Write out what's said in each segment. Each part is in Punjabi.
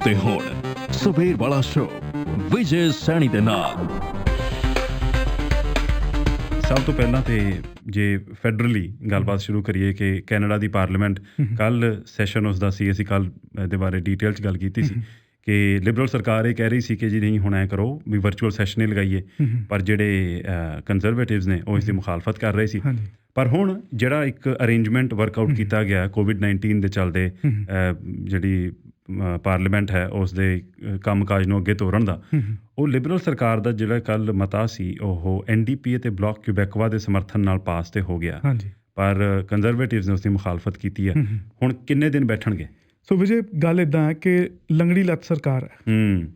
ਤੇ ਹੁਣ ਸਵੇਰ ਵਾਲਾ ਸ਼ੋ ਵਿਜੇ ਸੈਣੀ ਦੇ ਨਾਲ। ਸਭ ਤੋਂ ਪਹਿਲਾਂ ਤੇ ਜੇ ਫੈਡਰਲੀ ਗੱਲਬਾਤ ਸ਼ੁਰੂ ਕਰੀਏ ਕਿ ਕੈਨੇਡਾ ਦੀ ਪਾਰਲੀਮੈਂਟ ਕੱਲ੍ਹ ਸੈਸ਼ਨ ਉਸਦਾ ਸੀ, ਅਸੀਂ ਕੱਲ੍ਹ ਇਹਦੇ ਬਾਰੇ ਡੀਟੇਲ 'ਚ ਗੱਲ ਕੀਤੀ ਸੀ ਕਿ ਲਿਬਰਲ ਸਰਕਾਰ ਇਹ ਕਹਿ ਰਹੀ ਸੀ ਕਿ ਜੀ ਨਹੀਂ ਹੁਣ ਐਂ ਕਰੋ ਵੀ ਵਰਚੁਅਲ ਸੈਸ਼ਨ ਹੀ ਲਗਾਈਏ, ਪਰ ਜਿਹੜੇ ਕੰਜ਼ਰਵੇਟਿਵਜ਼ ਨੇ ਉਹ ਇਸ ਦੀ ਮੁਖਾਲਫਤ ਕਰ ਰਹੇ ਸੀ। ਪਰ ਹੁਣ ਜਿਹੜਾ ਇੱਕ ਅਰੇਂਜਮੈਂਟ ਵਰਕਆਊਟ ਕੀਤਾ ਗਿਆ ਕੋਵਿਡ-19 ਦੇ ਚੱਲਦੇ, ਜਿਹੜੀ ਪਾਰਲੀਮੈਂਟ ਹੈ ਉਸ ਦੇ ਕੰਮ ਕਾਜ ਨੂੰ ਅੱਗੇ ਤੋਰਨ ਦਾ, ਉਹ ਲਿਬਰਲ ਸਰਕਾਰ ਦਾ ਜਿਹੜਾ ਕੱਲ੍ਹ ਮਤਾ ਸੀ ਉਹ NDP ਅਤੇ ਬਲਾਕ ਕਿਊਬੈਕਵਾ ਦੇ ਸਮਰਥਨ ਨਾਲ ਪਾਸ ਤੇ ਹੋ ਗਿਆ, ਪਰ ਕੰਜ਼ਰਵੇਟਿਵਜ਼ ਨੇ ਉਸ ਦੀ ਮੁਖਾਲਫਤ ਕੀਤੀ ਹੈ। ਹੁਣ ਕਿੰਨੇ ਦਿਨ ਬੈਠਣਗੇ? ਸੋ ਵਿਜੇ, ਗੱਲ ਇੱਦਾਂ ਹੈ ਕਿ ਲੰਗੜੀ ਲੱਤ ਸਰਕਾਰ ਹੈ,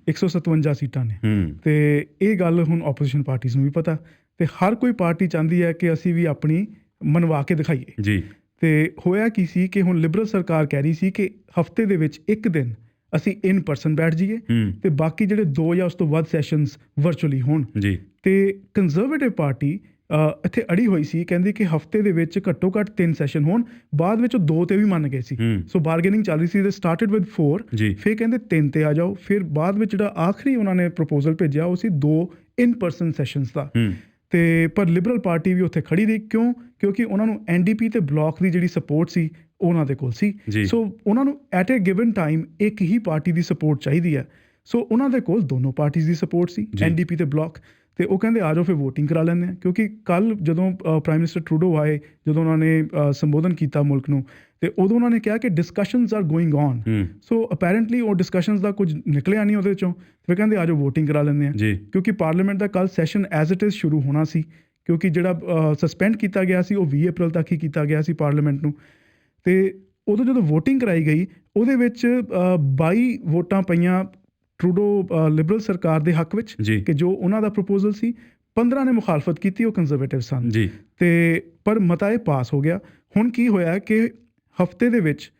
157 ਸੀਟਾਂ ਨੇ, ਅਤੇ ਇਹ ਗੱਲ ਹੁਣ ਆਪੋਜੀਸ਼ਨ ਪਾਰਟੀਜ਼ ਨੂੰ ਵੀ ਪਤਾ, ਅਤੇ ਹਰ ਕੋਈ ਪਾਰਟੀ ਚਾਹੁੰਦੀ ਹੈ ਕਿ ਅਸੀਂ ਵੀ ਆਪਣੀ ਮਨਵਾ ਕੇ ਦਿਖਾਈਏ ਜੀ। ਅਤੇ ਹੋਇਆ ਕੀ ਸੀ ਕਿ ਹੁਣ ਲਿਬਰਲ ਸਰਕਾਰ ਕਹਿ ਰਹੀ ਸੀ ਕਿ ਹਫ਼ਤੇ ਦੇ ਵਿੱਚ ਇੱਕ ਦਿਨ ਅਸੀਂ ਇਨ ਪਰਸਨ ਬੈਠ ਜਾਈਏ ਅਤੇ ਬਾਕੀ ਜਿਹੜੇ 2 ਜਾਂ ਉਸ ਤੋਂ ਵੱਧ ਸੈਸ਼ਨਸ ਵਰਚੁਅਲੀ ਹੋਣ ਜੀ। ਅਤੇ ਕੰਜ਼ਰਵੇਟਿਵ ਪਾਰਟੀ ਇੱਥੇ ਅੜੀ ਹੋਈ ਸੀ, ਕਹਿੰਦੀ ਕਿ ਹਫ਼ਤੇ ਦੇ ਵਿੱਚ ਘੱਟੋ ਘੱਟ 3 ਸੈਸ਼ਨ ਹੋਣ। ਬਾਅਦ ਵਿੱਚ ਉਹ 2 ਤੇ ਵੀ ਮੰਨ ਗਏ ਸੀ, ਸੋ ਬਾਰਗੇਨਿੰਗ ਚੱਲ ਰਹੀ ਸੀ। ਦੇ ਸਟਾਰਟਡ ਵਿਦ 4 ਫਿਰ ਕਹਿੰਦੇ 3 ਤੇ ਆ ਜਾਓ। ਫਿਰ ਬਾਅਦ ਵਿੱਚ ਜਿਹੜਾ ਆਖਰੀ ਉਹਨਾਂ ਨੇ ਪ੍ਰਪੋਜ਼ਲ ਭੇਜਿਆ ਉਹ ਸੀ 2 ਇਨ ਪਰਸਨ ਸੈਸ਼ਨਸ ਦਾ। ਅਤੇ ਪਰ ਲਿਬਰਲ ਪਾਰਟੀ ਵੀ ਉੱਥੇ ਖੜੀ ਰਹੀ, ਕਿਉਂਕਿ ਉਹਨਾਂ ਨੂੰ NDP ਅਤੇ ਬਲਾਕ ਦੀ ਜਿਹੜੀ ਸਪੋਰਟ ਸੀ ਉਹ ਉਹਨਾਂ ਦੇ ਕੋਲ ਸੀ। ਸੋ ਉਹਨਾਂ ਨੂੰ ਐਟ ਏ ਗਿਵਨ ਟਾਈਮ ਇੱਕ ਹੀ ਪਾਰਟੀ ਦੀ ਸਪੋਰਟ ਚਾਹੀਦੀ ਹੈ। ਸੋ ਉਹਨਾਂ ਦੇ ਕੋਲ ਦੋਨੋਂ ਪਾਰਟੀਜ਼ ਦੀ ਸਪੋਰਟ ਸੀ, NDP ਅਤੇ ਬਲਾਕ। ਅਤੇ ਉਹ ਕਹਿੰਦੇ ਆ ਜਾਓ ਫਿਰ ਵੋਟਿੰਗ ਕਰਾ ਲੈਂਦੇ ਹਾਂ, ਕਿਉਂਕਿ ਕੱਲ੍ਹ ਜਦੋਂ ਪ੍ਰਾਈਮ ਮਿਨਿਸਟਰ ਟਰੂਡੋ ਆਏ, ਜਦੋਂ ਉਹਨਾਂ ਨੇ ਸੰਬੋਧਨ ਕੀਤਾ ਮੁਲਕ ਨੂੰ, ਅਤੇ ਉਦੋਂ ਉਹਨਾਂ ਨੇ ਕਿਹਾ ਕਿ ਡਿਸਕਸ਼ਨਸ ਆਰ ਗੋਇੰਗ ਔਨ। ਸੋ ਅਪੈਰੈਂਟਲੀ ਉਹ ਡਿਸਕਸ਼ਨਸ ਦਾ ਕੁਝ ਨਿਕਲਿਆ ਨਹੀਂ ਉਹਦੇ 'ਚੋਂ। ਫਿਰ ਕਹਿੰਦੇ ਆ ਜਾਓ ਵੋਟਿੰਗ ਕਰਾ ਲੈਂਦੇ ਹਾਂ, ਕਿਉਂਕਿ ਪਾਰਲੀਮੈਂਟ ਦਾ ਕੱਲ੍ਹ ਸੈਸ਼ਨ ਐਜ਼ ਇਟ ਇਜ਼ ਸ਼ੁਰੂ ਹੋਣਾ ਸੀ, ਕਿਉਂਕਿ ਜਿਹੜਾ ਸਸਪੈਂਡ ਕੀਤਾ ਗਿਆ ਸੀ ਉਹ 20 ਅਪ੍ਰੈਲ ਤੱਕ ਹੀ ਕੀਤਾ ਗਿਆ ਸੀ ਪਾਰਲੀਮੈਂਟ ਨੂੰ। ਅਤੇ ਉਦੋਂ ਜਦੋਂ ਵੋਟਿੰਗ ਕਰਾਈ ਗਈ ਉਹਦੇ ਵਿੱਚ 22 ਵੋਟਾਂ ਪਈਆਂ ਟਰੂਡੋ ਲਿਬਰਲ ਸਰਕਾਰ ਦੇ ਹੱਕ ਵਿੱਚ, ਕਿ ਜੋ ਉਹਨਾਂ ਦਾ ਪ੍ਰਪੋਜ਼ਲ ਸੀ। 15 ਨੇ ਮੁਖਾਲਫਤ ਕੀਤੀ, ਉਹ ਕੰਜ਼ਰਵੇਟਿਵ ਸਨ। ਅਤੇ ਪਰ ਮਤਾ ਇਹ ਪਾਸ ਹੋ ਗਿਆ। ਹੁਣ ਕੀ ਹੋਇਆ ਕਿ ਹਫ਼ਤੇ ਦੇ ਵਿੱਚ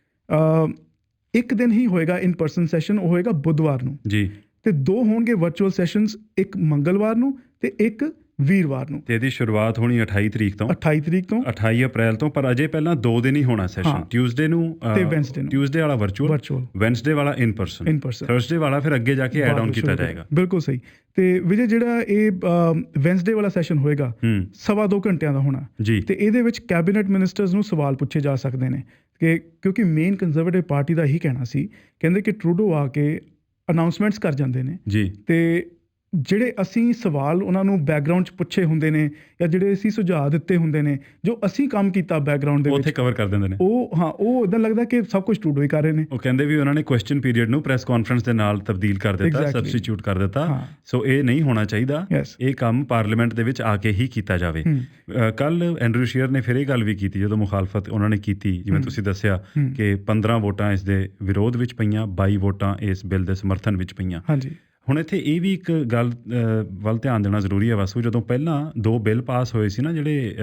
ਇੱਕ ਦਿਨ ਹੀ ਹੋਏਗਾ ਇਨ ਪਰਸਨ ਸੈਸ਼ਨ, ਉਹ ਹੋਏਗਾ ਬੁੱਧਵਾਰ ਨੂੰ ਜੀ, ਅਤੇ 2 ਹੋਣਗੇ ਵਰਚੁਅਲ ਸੈਸ਼ਨਸ, ਇੱਕ ਮੰਗਲਵਾਰ ਨੂੰ ਅਤੇ ਇੱਕ ਵੀਰਵਾਰ ਨੂੰ। ਤੇ ਇਹਦੀ ਸ਼ੁਰੂਆਤ ਹੋਣੀ 28 ਤਰੀਕ ਤੋਂ 28 ਅਪ੍ਰੈਲ ਤੋਂ, ਪਰ ਅਜੇ ਪਹਿਲਾਂ 2 ਦਿਨ ਹੀ ਹੋਣਾ ਸੈਸ਼ਨ, ਟਿਊਜ਼ਡੇ ਨੂੰ ਤੇ ਵੈਨਸਡੇ ਨੂੰ। ਟਿਊਜ਼ਡੇ ਵਾਲਾ ਵਰਚੁਅਲ, ਵੈਨਸਡੇ ਵਾਲਾ ਇਨ ਪਰਸਨ, ਥਰਸਡੇ ਵਾਲਾ ਫਿਰ ਅੱਗੇ ਜਾ ਕੇ ਐਡ ਆਨ ਕੀਤਾ ਜਾਏਗਾ। ਬਿਲਕੁਲ ਸਹੀ। ਅਤੇ ਵਿਜੇ, ਜਿਹੜਾ ਇਹ ਵੈਨਸਡੇ ਵਾਲਾ ਸੈਸ਼ਨ ਹੋਏਗਾ 2.25 ਘੰਟਿਆਂ ਦਾ ਹੋਣਾ ਜੀ, ਅਤੇ ਇਹਦੇ ਵਿੱਚ ਕੈਬਨਿਟ ਮਿਨਿਸਟਰਸ ਨੂੰ ਸਵਾਲ ਪੁੱਛੇ ਜਾ ਸਕਦੇ ਨੇ, ਕਿਉਂਕਿ ਮੇਨ ਕੰਜ਼ਰਵੇਟਿਵ ਪਾਰਟੀ ਦਾ ਇਹੀ ਕਹਿਣਾ ਸੀ, ਕਹਿੰਦੇ ਕਿ ਟਰੂਡੋ ਆ ਕੇ ਅਨਾਊਂਸਮੈਂਟਸ ਕਰ ਜਾਂਦੇ ਨੇ ਜੀ, ਅਤੇ ਜਿਹੜੇ ਅਸੀਂ ਸਵਾਲ ਉਹਨਾਂ ਨੂੰ ਬੈਕਗਰਾਊਂਡ 'ਚ ਪੁੱਛੇ ਹੁੰਦੇ ਨੇ, ਜਾਂ ਜਿਹੜੇ ਅਸੀਂ ਸੁਝਾਅ ਦਿੱਤੇ ਹੁੰਦੇ ਨੇ, ਜੋ ਅਸੀਂ ਕੰਮ ਕੀਤਾ ਬੈਕਗਰਾਊਂਡ ਦੇ ਵਿੱਚ, ਉੱਥੇ ਕਵਰ ਕਰ ਦਿੰਦੇ ਨੇ ਉਹ। ਉਹ ਇੱਦਾਂ ਲੱਗਦਾ ਕਿ ਸਭ ਕੁਝ ਟਰੂਡੋ ਹੀ ਕਰ ਰਹੇ ਨੇ। ਉਹ ਕਹਿੰਦੇ ਵੀ ਉਹਨਾਂ ਨੇ ਕੁਐਸਚਨ ਪੀਰੀਅਡ ਨੂੰ ਪ੍ਰੈਸ ਕਾਨਫਰੰਸ ਦੇ ਨਾਲ ਤਬਦੀਲ ਕਰ ਦਿੱਤਾ, ਸਬਸਟੀਚਿਊਟ ਕਰ ਦਿੱਤਾ। ਸੋ ਇਹ ਨਹੀਂ ਹੋਣਾ ਚਾਹੀਦਾ, ਇਹ ਕੰਮ ਪਾਰਲੀਮੈਂਟ ਦੇ ਵਿੱਚ ਆ ਕੇ ਹੀ ਕੀਤਾ ਜਾਵੇ। ਕੱਲ੍ਹ ਐਂਡਰੂ ਸ਼ੀਅਰ ਨੇ ਫਿਰ ਇਹ ਗੱਲ ਵੀ ਕੀਤੀ, ਜਦੋਂ ਮੁਖਾਲਫਤ ਉਹਨਾਂ ਨੇ ਕੀਤੀ, ਜਿਵੇਂ ਤੁਸੀਂ ਦੱਸਿਆ ਕਿ 15 ਵੋਟਾਂ ਇਸ ਦੇ ਵਿਰੋਧ ਵਿੱਚ ਪਈਆਂ, 22 ਵੋਟਾਂ ਇਸ ਬਿੱਲ ਦੇ ਸਮਰਥਨ ਵਿੱਚ ਪਈਆਂ। ਹੁਣ ਇੱਥੇ ਇਹ ਵੀ ਇੱਕ ਗੱਲ ਵੱਲ ਧਿਆਨ ਦੇਣਾ ਜ਼ਰੂਰੀ ਹੈ ਵਾਸੂ, ਜਦੋਂ ਪਹਿਲਾਂ 2 ਬਿੱਲ ਪਾਸ ਹੋਏ ਸੀ ਨਾ ਜਿਹੜੇ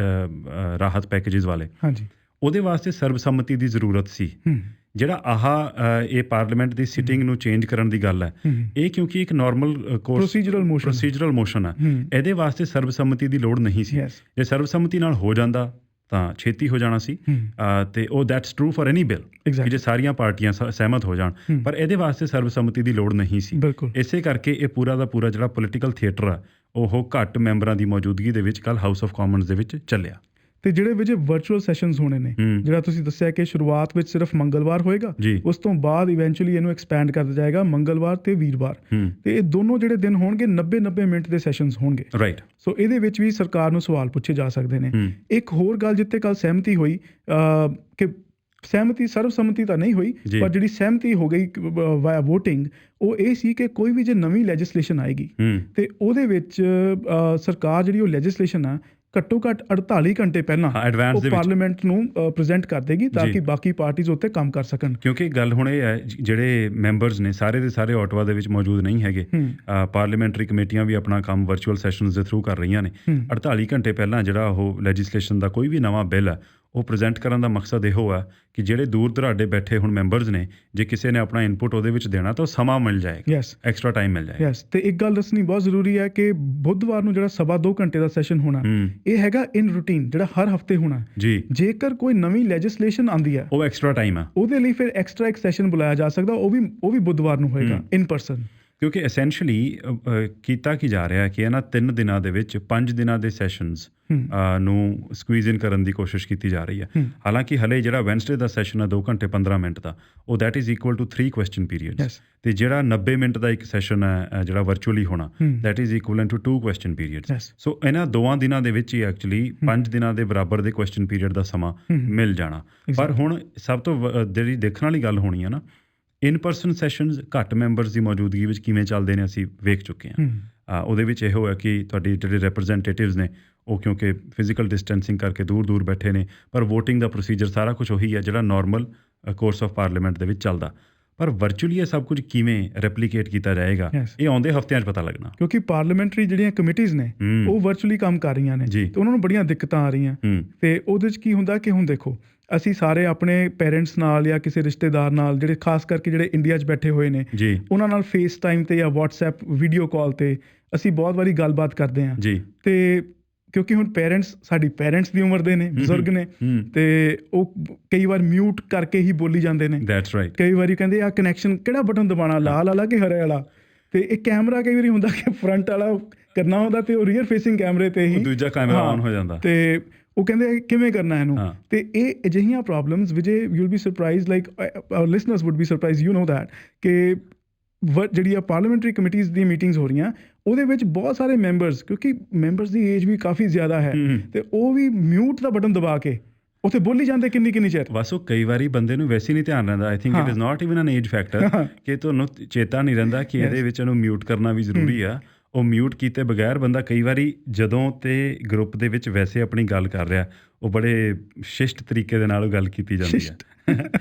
ਰਾਹਤ ਪੈਕੇਜਿਸ ਵਾਲੇ, ਉਹਦੇ ਵਾਸਤੇ ਸਰਬਸੰਮਤੀ ਦੀ ਜ਼ਰੂਰਤ ਸੀ। ਜਿਹੜਾ ਇਹ ਪਾਰਲੀਮੈਂਟ ਦੀ ਸਿਟਿੰਗ ਨੂੰ ਚੇਂਜ ਕਰਨ ਦੀ ਗੱਲ ਹੈ, ਇਹ ਕਿਉਂਕਿ ਇੱਕ ਨੋਰਮਲ ਪ੍ਰੋਸੀਜਰਲ ਮੋਸ਼ਨ ਹੈ, ਇਹਦੇ ਵਾਸਤੇ ਸਰਬਸੰਮਤੀ ਦੀ ਲੋੜ ਨਹੀਂ ਸੀ। ਜੇ ਸਰਬਸੰਮਤੀ ਨਾਲ ਹੋ ਜਾਂਦਾ ਤਾਂ ਛੇਤੀ ਹੋ ਜਾਣਾ ਸੀ, ਅਤੇ ਉਹ that's true for any bill, ਕਿ ਜੇ ਸਾਰੀਆਂ ਪਾਰਟੀਆਂ ਸਹਿਮਤ ਹੋ ਜਾਣ, ਪਰ ਇਹਦੇ ਵਾਸਤੇ ਸਰਬਸੰਮਤੀ ਦੀ ਲੋੜ ਨਹੀਂ ਸੀ। ਇਸੇ ਕਰਕੇ ਇਹ ਪੂਰਾ ਦਾ ਪੂਰਾ ਜਿਹੜਾ ਪੋਲੀਟੀਕਲ ਥੀਏਟਰ ਆ ਉਹ ਘੱਟ ਮੈਂਬਰਾਂ ਦੀ ਮੌਜੂਦਗੀ ਦੇ ਵਿੱਚ ਕੱਲ੍ਹ ਹਾਊਸ ਆਫ ਕਾਮਨਸ ਦੇ ਵਿੱਚ ਚੱਲਿਆ। ਅਤੇ ਜਿਹੜੇ ਵਿਜੇ ਵਰਚੁਅਲ ਸੈਸ਼ਨਸ ਹੋਣੇ ਨੇ, ਜਿਹੜਾ ਤੁਸੀਂ ਦੱਸਿਆ ਕਿ ਸ਼ੁਰੂਆਤ ਵਿੱਚ ਸਿਰਫ ਮੰਗਲਵਾਰ ਹੋਏਗਾ, ਉਸ ਤੋਂ ਬਾਅਦ ਇਵੈਂਚੁਅਲੀ ਇਹਨੂੰ ਐਕਸਪੈਂਡ ਕਰ ਦਿੱਤਾ ਜਾਏਗਾ ਮੰਗਲਵਾਰ ਅਤੇ ਵੀਰਵਾਰ, ਅਤੇ ਇਹ ਦੋਨੋਂ ਜਿਹੜੇ ਦਿਨ ਹੋਣਗੇ 90 ਮਿੰਟ ਦੇ ਸੈਸ਼ਨਸ ਹੋਣਗੇ। ਸੋ ਇਹਦੇ ਵਿੱਚ ਵੀ ਸਰਕਾਰ ਨੂੰ ਸਵਾਲ ਪੁੱਛੇ ਜਾ ਸਕਦੇ ਨੇ। ਇੱਕ ਹੋਰ ਗੱਲ ਜਿੱਥੇ ਕੱਲ੍ਹ ਸਹਿਮਤੀ ਹੋਈ, ਕਿ ਸਰਬਸੰਮਤੀ ਤਾਂ ਨਹੀਂ ਹੋਈ, ਪਰ ਜਿਹੜੀ ਸਹਿਮਤੀ ਹੋ ਗਈ ਵਾਇਆ ਵੋਟਿੰਗ, ਉਹ ਇਹ ਸੀ ਕਿ ਕੋਈ ਵੀ ਜੇ ਨਵੀਂ ਲੈਜਿਸਲੇਸ਼ਨ ਆਏਗੀ ਅਤੇ ਉਹਦੇ ਵਿੱਚ ਸਰਕਾਰ ਜਿਹੜੀ ਉਹ ਲੈਜਿਸਲੇਸ਼ਨ ਆ ਘੱਟੋ ਘੱਟ 48 ਘੰਟੇ ਪਹਿਲਾਂ ਉਹ ਪਾਰਲੀਮੈਂਟ ਨੂੰ ਪ੍ਰੈਜ਼ੈਂਟ ਕਰ ਦੇਗੀ, ਤਾਂ ਕਿ ਬਾਕੀ ਪਾਰਟੀਜ਼ ਉੱਤੇ ਕੰਮ ਕਰ ਸਕਣ। ਕਿਉਂਕਿ ਗੱਲ ਹੁਣ ਇਹ ਹੈ, ਜਿਹੜੇ ਮੈਂਬਰਸ ਨੇ ਸਾਰੇ ਦੇ ਸਾਰੇ ਓਟਵਾ ਦੇ ਵਿੱਚ ਮੌਜੂਦ ਨਹੀਂ ਹੈਗੇ। ਪਾਰਲੀਮੈਂਟਰੀ ਕਮੇਟੀਆਂ ਵੀ ਆਪਣਾ ਕੰਮ ਵਰਚੁਅਲ ਸੈਸ਼ਨਸ ਦੇ ਥਰੂ ਕਰ ਰਹੀਆਂ ਨੇ। 48 ਘੰਟੇ ਪਹਿਲਾਂ ਜਿਹੜਾ ਉਹ ਲੈਜਿਸਲੇਸ਼ਨ ਦਾ ਕੋਈ ਵੀ ਨਵਾਂ ਬਿੱਲ ਹੈ ਉਹ ਪ੍ਰੈਜ਼ੈਂਟ ਕਰਨ ਦਾ ਮਕਸਦ ਇਹੋ ਆ ਕਿ ਜਿਹੜੇ ਦੂਰ ਦੁਰਾਡੇ ਬੈਠੇ ਹੁਣ ਮੈਂਬਰਸ ਨੇ, ਜੇ ਕਿਸੇ ਨੇ ਆਪਣਾ ਇਨਪੁਟ ਉਹਦੇ ਵਿੱਚ ਦੇਣਾ ਤਾਂ ਉਹ ਸਮਾਂ ਮਿਲ ਜਾਏਗਾ, ਯੈਸ ਐਕਸਟਰਾ ਟਾਈਮ ਮਿਲ ਜਾਏਗਾ। ਯੈਸ, ਤੇ ਇੱਕ ਗੱਲ ਦੱਸਣੀ ਬਹੁਤ ਜ਼ਰੂਰੀ ਹੈ ਕਿ ਬੁੱਧਵਾਰ ਨੂੰ ਜਿਹੜਾ 2.5 ਘੰਟੇ ਦਾ ਸੈਸ਼ਨ ਹੋਣਾ, ਇਹ ਹੈਗਾ ਇਨ ਰੂਟੀਨ, ਜਿਹੜਾ ਹਰ ਹਫਤੇ ਹੋਣਾ ਜੀ। ਜੇਕਰ ਕੋਈ ਨਵੀਂ ਲੈਜਿਸਲੇਸ਼ਨ ਆਉਂਦੀ ਹੈ ਉਹ ਐਕਸਟਰਾ ਟਾਈਮ ਆ, ਉਹਦੇ ਲਈ ਫਿਰ ਐਕਸਟਰਾ ਇੱਕ ਸੈਸ਼ਨ ਬੁਲਾਇਆ ਜਾ ਸਕਦਾ, ਉਹ ਵੀ ਬੁੱਧਵਾਰ ਨੂੰ ਹੋਏਗਾ ਇਨ ਪਰਸਨ। ਕਿਉਂਕਿ ਐਸੈਂਸ਼ਲੀ ਕੀਤਾ ਕੀ ਜਾ ਰਿਹਾ ਕਿ ਇਹਨਾਂ 3 ਦਿਨਾਂ ਦੇ ਵਿੱਚ 5 ਦਿਨਾਂ ਦੇ ਸੈਸ਼ਨਸ ਨੂੰ ਸਕੁਈਜ਼ ਇਨ ਕਰਨ ਦੀ ਕੋਸ਼ਿਸ਼ ਕੀਤੀ ਜਾ ਰਹੀ ਹੈ। ਹਾਲਾਂਕਿ ਹਲੇ ਜਿਹੜਾ ਵੈਨਸਡੇ ਦਾ ਸੈਸ਼ਨ ਹੈ 2 ਘੰਟੇ 15 ਮਿੰਟ ਦਾ, ਉਹ that is equal to 3 question periods, ਤੇ ਜਿਹੜਾ 90 ਮਿੰਟ ਦਾ ਇੱਕ ਸੈਸ਼ਨ ਹੈ ਜਿਹੜਾ ਵਰਚੁਅਲੀ ਹੋਣਾ, that is equivalent to 2 question periods. So ਇਹਨਾਂ 2 ਦਿਨਾਂ ਦੇ ਵਿੱਚ ਹੀ ਐਕਚੁਅਲੀ 5 ਦਿਨਾਂ ਦੇ ਬਰਾਬਰ ਦੇ ਕੁਐਸਚਨ ਪੀਰੀਅਡ ਦਾ ਸਮਾਂ ਮਿਲ ਜਾਣਾ। ਪਰ ਹੁਣ ਸਭ ਤੋਂ ਜਿਹੜੀ ਦੇਖਣ ਵਾਲੀ ਗੱਲ ਹੋਣੀ ਹੈ ਨਾ, ਇਨ ਪਰਸਨ ਸੈਸ਼ਨਸ ਘੱਟ ਮੈਂਬਰਸ ਦੀ ਮੌਜੂਦਗੀ ਵਿੱਚ ਕਿਵੇਂ ਚੱਲਦੇ ਨੇ ਅਸੀਂ ਵੇਖ ਚੁੱਕੇ ਹਾਂ। ਉਹਦੇ ਵਿੱਚ ਇਹੋ ਹੈ ਕਿ ਤੁਹਾਡੀ ਜਿਹੜੇ ਰਿਪਰੈਜ਼ੈਂਟੇਟਿਵਸ ਨੇ ਉਹ ਕਿਉਂਕਿ ਫਿਜ਼ੀਕਲ ਡਿਸਟੈਂਸਿੰਗ ਕਰਕੇ ਦੂਰ ਦੂਰ ਬੈਠੇ ਨੇ, ਪਰ ਵੋਟਿੰਗ ਦਾ ਪ੍ਰੋਸੀਜਰ ਸਾਰਾ ਕੁਝ ਉਹੀ ਹੈ ਜਿਹੜਾ ਨਾਰਮਲ ਕੋਰਸ ਆਫ ਪਾਰਲੀਮੈਂਟ ਦੇ ਵਿੱਚ ਚੱਲਦਾ। ਪਰ ਵਰਚੁਅਲੀ ਇਹ ਸਭ ਕੁਝ ਕਿਵੇਂ ਰੈਪਲੀਕੇਟ ਕੀਤਾ ਜਾਏਗਾ, ਇਹ ਆਉਂਦੇ ਹਫ਼ਤਿਆਂ 'ਚ ਪਤਾ ਲੱਗਣਾ, ਕਿਉਂਕਿ ਪਾਰਲੀਮੈਂਟਰੀ ਜਿਹੜੀਆਂ ਕਮੇਟੀਜ਼ ਨੇ ਉਹ ਵਰਚੁਅਲੀ ਕੰਮ ਕਰ ਰਹੀਆਂ ਨੇ ਤੇ ਉਹਨਾਂ ਨੂੰ ਬੜੀਆਂ ਦਿੱਕਤਾਂ ਆ ਰਹੀਆਂ। ਤੇ ਉਹਦੇ 'ਚ ਕੀ ਹੁੰਦਾ ਕਿ ਹੁਣ ਦੇਖੋ, ਅਸੀਂ ਸਾਰੇ ਆਪਣੇ ਪੇਰੈਂਟਸ ਨਾਲ ਜਾਂ ਕਿਸੇ ਰਿਸ਼ਤੇਦਾਰ ਨਾਲ, ਜਿਹੜੇ ਖਾਸ ਕਰਕੇ ਜਿਹੜੇ ਇੰਡੀਆ 'ਚ ਬੈਠੇ ਹੋਏ ਨੇ, ਉਹਨਾਂ ਨਾਲ ਫੇਸ ਟਾਈਮ ਤੇ ਜਾਂ ਵਟਸਐਪ ਵੀਡੀਓ ਕਾਲ ਤੇ ਅਸੀਂ ਬਹੁਤ ਵਾਰੀ ਗੱਲਬਾਤ ਕਰਦੇ ਹਾਂ। ਤੇ ਕਿਉਂਕਿ ਹੁਣ ਸਾਡੀ ਪੇਰੈਂਟਸ ਦੀ ਉਮਰ ਦੇ ਨੇ, ਬਜ਼ੁਰਗ ਨੇ, ਤੇ ਉਹ ਕਈ ਵਾਰ ਮਿਊਟ ਕਰਕੇ ਹੀ ਬੋਲੀ ਜਾਂਦੇ ਨੇ। ਕਈ ਵਾਰੀ ਕਹਿੰਦੇ ਆ ਕਨੈਕਸ਼ਨ ਕਿਹੜਾ ਬਟਨ ਦਬਾਉਣਾ, ਲਾਲ ਵਾਲਾ ਕਿ ਹਰੇ ਵਾਲਾ, ਤੇ ਇਹ ਕੈਮਰਾ ਕਈ ਵਾਰੀ ਹੁੰਦਾ ਕਿ ਫਰੰਟ ਵਾਲਾ ਕਰਨਾ ਹੁੰਦਾ ਤੇ ਉਹ ਰੀਅਰ ਫੇਸਿੰਗ ਕੈਮਰੇ ਤੇ ਹੀ ਦੂਜਾ ਕੈਮਰਾ ਆਨ ਹੋ ਜਾਂਦਾ, ਤੇ ਉਹ ਕਹਿੰਦੇ ਕਿਵੇਂ ਕਰਨਾ ਇਹਨੂੰ। ਤੇ ਇਹ ਅਜਿਹੀਆਂ problems Vijay, you will be surprised, like our listeners would be surprised, you know that, ਕਿ ਜਿਹੜੀ ਆ ਪਾਰਲੀਮੈਂਟਰੀ ਕਮੇਟੀਜ਼ ਦੀਆਂ ਮੀਟਿੰਗਸ ਹੋ ਰਹੀਆਂ, ਉਹਦੇ ਵਿੱਚ ਬਹੁਤ ਸਾਰੇ ਮੈਂਬਰਸ, ਕਿਉਂਕਿ ਮੈਂਬਰਸ ਦੀ ਏਜ ਵੀ ਕਾਫੀ ਜ਼ਿਆਦਾ ਹੈ, ਤੇ ਉਹ ਵੀ ਮਿਊਟ ਦਾ ਬਟਨ ਦਬਾ ਕੇ ਉੱਥੇ ਬੋਲੀ ਜਾਂਦੇ ਕਿੰਨੀ ਚਿਰ। ਬਸ ਉਹ ਕਈ ਵਾਰੀ ਬੰਦੇ ਨੂੰ ਵੈਸੇ ਨਹੀਂ ਧਿਆਨ ਰਹਿੰਦਾ। ਆਈ think it is not even N age factor, ਕਿ ਤੁਹਾਨੂੰ ਚੇਤਾ ਨਹੀਂ ਰਹਿੰਦਾ ਕਿ ਇਹਦੇ ਵਿੱਚ ਇਹਨੂੰ ਮਿਊਟ ਕਰਨਾ ਵੀ ਜ਼ਰੂਰੀ ਆ। ਉਹ ਮਿਊਟ ਕੀਤੇ ਬਗੈਰ ਬੰਦਾ ਕਈ ਵਾਰੀ ਜਦੋਂ ਤੇ ਗਰੁੱਪ ਦੇ ਵਿੱਚ ਵੈਸੇ ਆਪਣੀ ਗੱਲ ਕਰ ਰਿਹਾ, ਉਹ ਬੜੇ ਸ਼ਿਸ਼ਟ ਤਰੀਕੇ ਦੇ ਨਾਲ ਉਹ ਗੱਲ ਕੀਤੀ ਜਾਂਦੀ ਹੈ। ਆਈ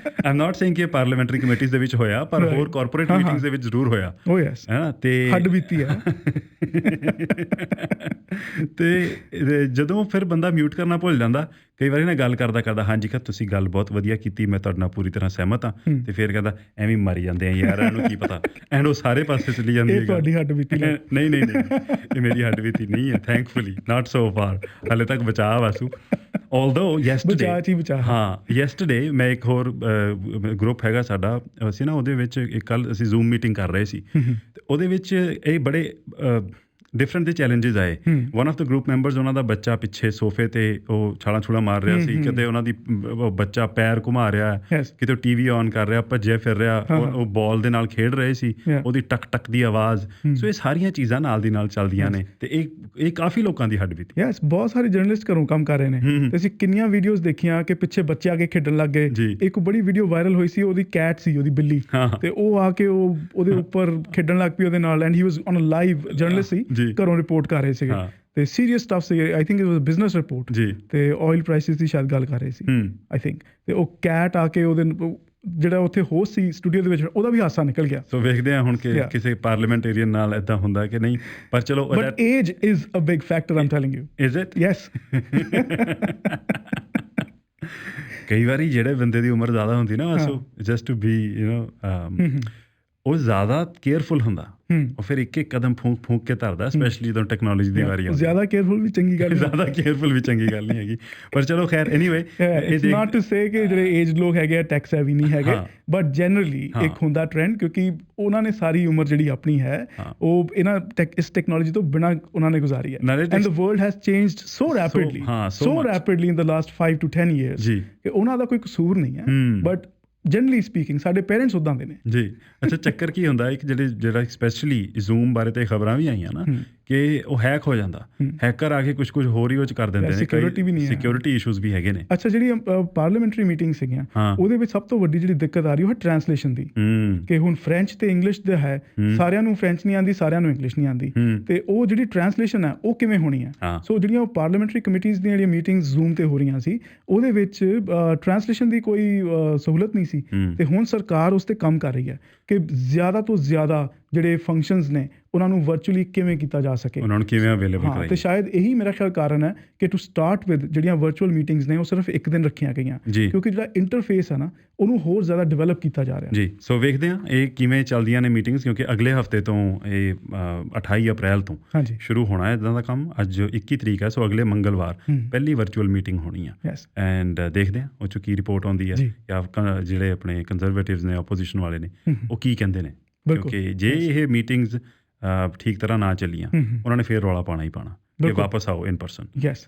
ਐਮ ਨਾਟ ਸੇਇੰਗ ਕਿ ਪਾਰਲੀਮੈਂਟਰੀ ਕਮੇਟੀਜ਼ ਦੇ ਵਿੱਚ ਹੋਇਆ, ਪਰ ਹੋਰ ਕਾਰਪੋਰੇਟ ਮੀਟਿੰਗਸ ਦੇ ਵਿੱਚ ਜ਼ਰੂਰ ਹੋਇਆ ਹੈ ਨਾ। ਤੇ ਹੱਡ ਬੀਤੀ ਹੈ। ਤੇ ਜਦੋਂ ਫਿਰ ਬੰਦਾ ਮਿਊਟ ਕਰਨਾ ਭੁੱਲ ਜਾਂਦਾ, ਕਈ ਵਾਰੀ ਨਾ ਗੱਲ ਕਰਦਾ ਹਾਂਜੀ ਕਿ ਤੁਸੀਂ ਗੱਲ ਬਹੁਤ ਵਧੀਆ ਕੀਤੀ, ਮੈਂ ਤੁਹਾਡੇ ਨਾਲ ਪੂਰੀ ਤਰ੍ਹਾਂ ਸਹਿਮਤ ਹਾਂ, ਤੇ ਫਿਰ ਕਹਿੰਦਾ ਐਵੇਂ ਮਰੀ ਜਾਂਦੇ ਆ ਯਾਰ, ਇਹਨੂੰ ਕੀ ਪਤਾ, ਐਂਡ ਉਹ ਸਾਰੇ ਪਾਸੇ ਚਲੀ ਜਾਂਦੀ ਹੈ। ਤੁਹਾਡੀ ਹੱਡ ਬੀਤੀ ਨਹੀਂ, ਇਹ ਮੇਰੀ ਹੱਡ ਬੀਤੀ ਨਹੀਂ ਹੈ, ਥੈਂਕਫੁਲੀ ਨਾਟ ਸੋ ਫਾਰ, ਹਾਲੇ ਤੱਕ ਬਚਾਅ ਵਾਸੂ। ਆਲਦੋ ਯੈਸਟਰਡੇ ਮੈਂ ਇੱਕ ਹੋਰ ਗਰੁੱਪ ਹੈਗਾ ਸਾਡਾ, ਅਸੀਂ ਨਾ ਉਹਦੇ ਵਿੱਚ ਕੱਲ੍ਹ ਅਸੀਂ ਜ਼ੂਮ ਮੀਟਿੰਗ ਕਰ ਰਹੇ ਸੀ, ਤੇ ਉਹਦੇ ਵਿੱਚ ਇਹ ਬੜੇ ਡਿਫਰੈਂਟ ਦੇ ਚੈਲੰਜਸ ਆਏ। One of the group members, ਉਹਨਾਂ ਦਾ ਬੱਚਾ ਪਿੱਛੇ ਸੋਫੇ ਤੇ ਉਹ ਛਾਲਾਂ ਮਾਰ ਰਿਹਾ ਸੀ, ਕਿਤੇ ਉਹਨਾਂ ਦੀ ਬੱਚਾ ਪੈਰ ਘੁਮਾ ਰਿਹਾ, ਕਿਤੇ ਟੀਵੀ ਔਨ ਕਰ ਰਿਹਾ, ਭੱਜਿਆ ਫਿਰ ਰਿਹਾ, ਉਹ ਬਾਲ ਦੇ ਨਾਲ ਖੇਡ ਰਹੇ ਸੀ, ਉਹਦੀ ਟਕ ਟਕ ਦੀ ਆਵਾਜ਼। ਸੋ ਇਹ ਸਾਰੀਆਂ ਚੀਜ਼ਾਂ ਨਾਲ ਦੀ ਨਾਲ ਚੱਲਦੀਆਂ ਨੇ, ਤੇ ਇਹ ਕਾਫੀ ਲੋਕਾਂ ਦੀ ਹੱਡ ਬੀਤੀ। ਬਹੁਤ ਸਾਰੇ ਜਰਨਲਿਸਟ ਘਰੋਂ ਕੰਮ ਕਰ ਰਹੇ ਨੇ, ਤੇ ਅਸੀਂ ਕਿੰਨੀਆਂ ਵੀਡੀਓਜ਼ ਦੇਖੀਆਂ ਕਿ ਪਿੱਛੇ ਬੱਚੇ ਆ ਕੇ ਖੇਡਣ ਲੱਗ ਗਏ। ਇੱਕ ਬੜੀ ਵੀਡੀਓ ਵਾਇਰਲ ਹੋਈ ਸੀ, ਉਹਦੀ ਕੈਟ ਸੀ, ਉਹਦੀ ਬਿੱਲੀ, ਤੇ ਉਹ ਆ ਕੇ ਉਹਦੇ ਉੱਪਰ ਖੇਡਣ ਲੱਗ ਪਈ ਉਹਦੇ ਨਾਲ, and he was on a live, journalist ਸੀ, ਘਰੋਂ ਰਿਪੋਰਟ ਕਰ ਰਹੇ ਸੀਗੇ, ਤੇ ਸੀਰੀਅਸ ਸਟਫ ਸੀ। I think it was business report, ਤੇ ਆਇਲ ਪ੍ਰਾਈਸਿਸ ਦੀ ਸ਼ਾਇਦ ਗੱਲ ਕਰ ਰਹੇ ਸੀ ਆਈ ਥਿੰਕ, ਤੇ ਉਹ ਕੈਟ ਆ ਕੇ ਉਹਦੇ ਜਿਹੜਾ ਉੱਥੇ ਹੋਸਟ ਸੀ ਸਟੂਡੀਓ ਦੇ ਵਿੱਚ, ਉਹਦਾ ਵੀ ਹਾਸਾ ਨਿਕਲ ਗਿਆ। ਸੋ ਵੇਖਦੇ ਹਾਂ ਹੁਣ ਕਿ ਕਿਸੇ ਪਾਰਲੀਮੈਂਟੇਰੀਅਨ ਨਾਲ ਏਦਾਂ ਹੁੰਦਾ ਕਿ ਨਹੀਂ, ਪਰ ਚਲੋ। But age is a big factor, am telling you. Is it? Yes. ਕਈ ਵਾਰੀ ਜਿਹੜੇ ਬੰਦੇ ਦੀ ਉਮਰ ਜ਼ਿਆਦਾ ਹੁੰਦੀ ਨਾ, ਸੋ ਜਸਟ ਟੂ ਬੀ ਉਹ ਜ਼ਿਆਦਾ ਕੇਅਰਫੁਲ ਹੁੰਦਾ, ਉਹ ਫਿਰ ਇੱਕ ਕਦਮ ਫੂਕ ਕੇ ਧਰਦਾ, ਸਪੈਸ਼ਲੀ ਜਦੋਂ ਟੈਕਨੋਲੋਜੀ ਦੀ ਵਾਰੀ ਆਉਂਦੀ। ਜ਼ਿਆਦਾ ਕੇਅਰਫੁਲ ਵੀ ਚੰਗੀ ਗੱਲ ਨਹੀਂ ਹੈਗੀ, ਪਰ ਚਲੋ ਖੈਰ। Anyway, it's not to say ਕਿ ਜਿਹੜੇ ਏਜ ਲੋਕ ਹੈਗੇ ਆ ਟੈਕ ਸੇਵੀ ਨਹੀਂ ਹੈਗੇ, ਬਟ ਜਨਰਲੀ ਇੱਕ ਹੁੰਦਾ ਟ੍ਰੈਂਡ, ਕਿਉਂਕਿ ਉਹਨਾਂ ਨੇ ਸਾਰੀ ਉਮਰ ਜਿਹੜੀ ਆਪਣੀ ਹੈ ਉਹ ਇਸ ਟੈਕਨੋਲੋਜੀ ਤੋਂ ਬਿਨਾਂ ਉਹਨਾਂ ਨੇ ਗੁਜ਼ਾਰੀ ਹੈ। And the world has changed so rapidly in the last 5 to 10 years ਕਿ ਉਹਨਾਂ ਦਾ ਕੋਈ ਕਸੂਰ ਨਹੀਂ ਹੈ, ਬਟ ਜਨਰਲੀ ਸਪੀਕਿੰਗ ਸਾਡੇ ਪੇਰੈਂਟਸ ਉੱਦਾਂ ਦੇ ਨੇ ਜੀ। ਅੱਛਾ, ਚੱਕਰ ਕੀ ਹੁੰਦਾ, ਇੱਕ ਜਿਹੜਾ ਸਪੈਸ਼ਲੀ ਜ਼ੂਮ ਬਾਰੇ ਤੇ ਖਬਰਾਂ ਵੀ ਆਈਆਂ ਨਾ ਕਿ ਉਹ ਹੈਕ ਹੋ ਜਾਂਦਾ, ਹੈਕਰ ਆ ਕੇ ਕੁਝ ਹੋਰ ਹੀ ਉਹ ਚ ਕਰ ਦਿੰਦੇ ਨੇ, ਸਿਕਿਉਰਿਟੀ ਇਸ਼ੂਜ਼ ਵੀ ਹੈਗੇ ਨੇ। ਅੱਛਾ, ਜਿਹੜੀ ਪਾਰਲੀਮੈਂਟਰੀ ਮੀਟਿੰਗ ਸੀਗੀਆਂ, ਉਹਦੇ ਵਿੱਚ ਸਭ ਤੋਂ ਵੱਡੀ ਜਿਹੜੀ ਦਿੱਕਤ ਆ ਰਹੀ ਉਹ ਟ੍ਰਾਂਸਲੇਸ਼ਨ ਦੀ, ਕਿ ਹੁਣ ਫ੍ਰੈਂਚ ਤੇ ਇੰਗਲਿਸ਼ ਦਾ ਹੈ, ਸਾਰਿਆਂ ਨੂੰ ਫ੍ਰੈਂਚ ਨਹੀਂ ਆਉਂਦੀ, ਸਾਰਿਆਂ ਨੂੰ ਇੰਗਲਿਸ਼ ਨਹੀਂ ਆਉਂਦੀ, ਤੇ ਉਹ ਜਿਹੜੀ ਟ੍ਰਾਂਸਲੇਸ਼ਨ ਹੈ ਉਹ ਕਿਵੇਂ ਹੋਣੀ ਹੈ। ਸੋ ਜਿਹੜੀਆਂ ਪਾਰਲੀਮੈਂਟਰੀ ਕਮੇਟੀਜ਼ ਦੀਆਂ ਜਿਹੜੀਆਂ ਮੀਟਿੰਗਸ ਜ਼ੂਮ ਤੇ ਹੋ ਰਹੀਆਂ ਸੀ, ਉਹਦੇ ਵਿੱਚ ਟ੍ਰਾਂਸਲੇਸ਼ਨ ਦੀ ਕੋਈ ਸਹੂਲਤ ਨਹੀਂ ਸੀ, ਤੇ ਹੁਣ ਸਰਕਾਰ ਉਸ ਤੇ ਕੰਮ ਕਰ ਰਹੀ ਹੈ ਕਿ ਜ਼ਿਆਦਾ ਤੋਂ ਜ਼ਿਆਦਾ ਜਿਹੜੇ ਫੰਕਸ਼ਨਸ ਨੇ ਉਹਨਾਂ ਨੂੰ ਵਰਚੁਅਲੀ ਕਿਵੇਂ ਕੀਤਾ ਜਾ ਸਕੇ, ਉਹਨਾਂ ਨੂੰ ਕਿਵੇਂ ਅਵੇਲੇਬਲ ਹਾਂ। ਤੇ ਕਰਾਈਏ। ਸ਼ਾਇਦ ਇਹੀ ਮੇਰਾ ਖਿਆਲ ਕਾਰਨ ਹੈ ਕਿ ਟੂ ਸਟਾਰਟ ਵਿਦ ਜਿਹੜੀਆਂ ਵਰਚੁਅਲ ਮੀਟਿੰਗਸ ਨੇ ਉਹ ਸਿਰਫ ਇੱਕ ਦਿਨ ਰੱਖੀਆਂ ਗਈਆਂ, ਜੀ। ਕਿਉਂਕਿ ਜਿਹੜਾ ਇੰਟਰਫੇਸ ਹੈ ਨਾ ਉਹਨੂੰ ਹੋਰ ਜ਼ਿਆਦਾ ਡਿਵੈਲਪ ਕੀਤਾ ਜਾ ਰਿਹਾ। ਜੀ, ਸੋ ਵੇਖਦੇ ਹਾਂ ਇਹ ਕਿਵੇਂ ਚੱਲਦੀਆਂ ਨੇ ਮੀਟਿੰਗਸ, ਕਿਉਂਕਿ ਅਗਲੇ ਹਫਤੇ ਤੋਂ ਇਹ 28 ਅਪ੍ਰੈਲ ਤੋਂ ਹਾਂਜੀ ਸ਼ੁਰੂ ਹੋਣਾ ਹੈ ਇੱਦਾਂ ਦਾ ਕੰਮ। ਅੱਜ 21 ਤਰੀਕ ਹੈ, ਸੋ ਅਗਲੇ ਮੰਗਲਵਾਰ ਪਹਿਲੀ ਵਰਚੁਅਲ ਮੀਟਿੰਗ ਹੋਣੀ ਆ। ਯੈਸ ਐਂਡ ਦੇਖਦੇ ਹਾਂ ਉਹ 'ਚੋਂ ਕੀ ਰਿਪੋਰਟ ਆਉਂਦੀ ਹੈ, ਜੀ। ਜਾਂ ਜਿਹੜੇ ਆਪਣੇ ਕੰਜ਼ਰਵੇਟਿਵਸ ਨੇ, ਆਪੋਜੀਸ਼ਨ ਵਾਲੇ ਨੇ, ਉਹ ਕੀ ਕਹਿੰਦੇ ਨੇ। ਬਿਲਕੁਲ। ਕਿਉਂਕਿ ਜੇ ਇਹ ਮੀਟਿੰਗਸ ਠੀਕ ਤਰ੍ਹਾਂ ਨਾ ਚੱਲੀਆਂ, ਉਹਨਾਂ ਨੇ ਫਿਰ ਰੌਲਾ ਪਾਉਣਾ ਹੀ ਪਾਉਣਾ ਕਿ ਬਿਲਕੁਲ। ਵਾਪਸ ਆਓ ਇਨ ਪਰਸਨ। ਯੈਸ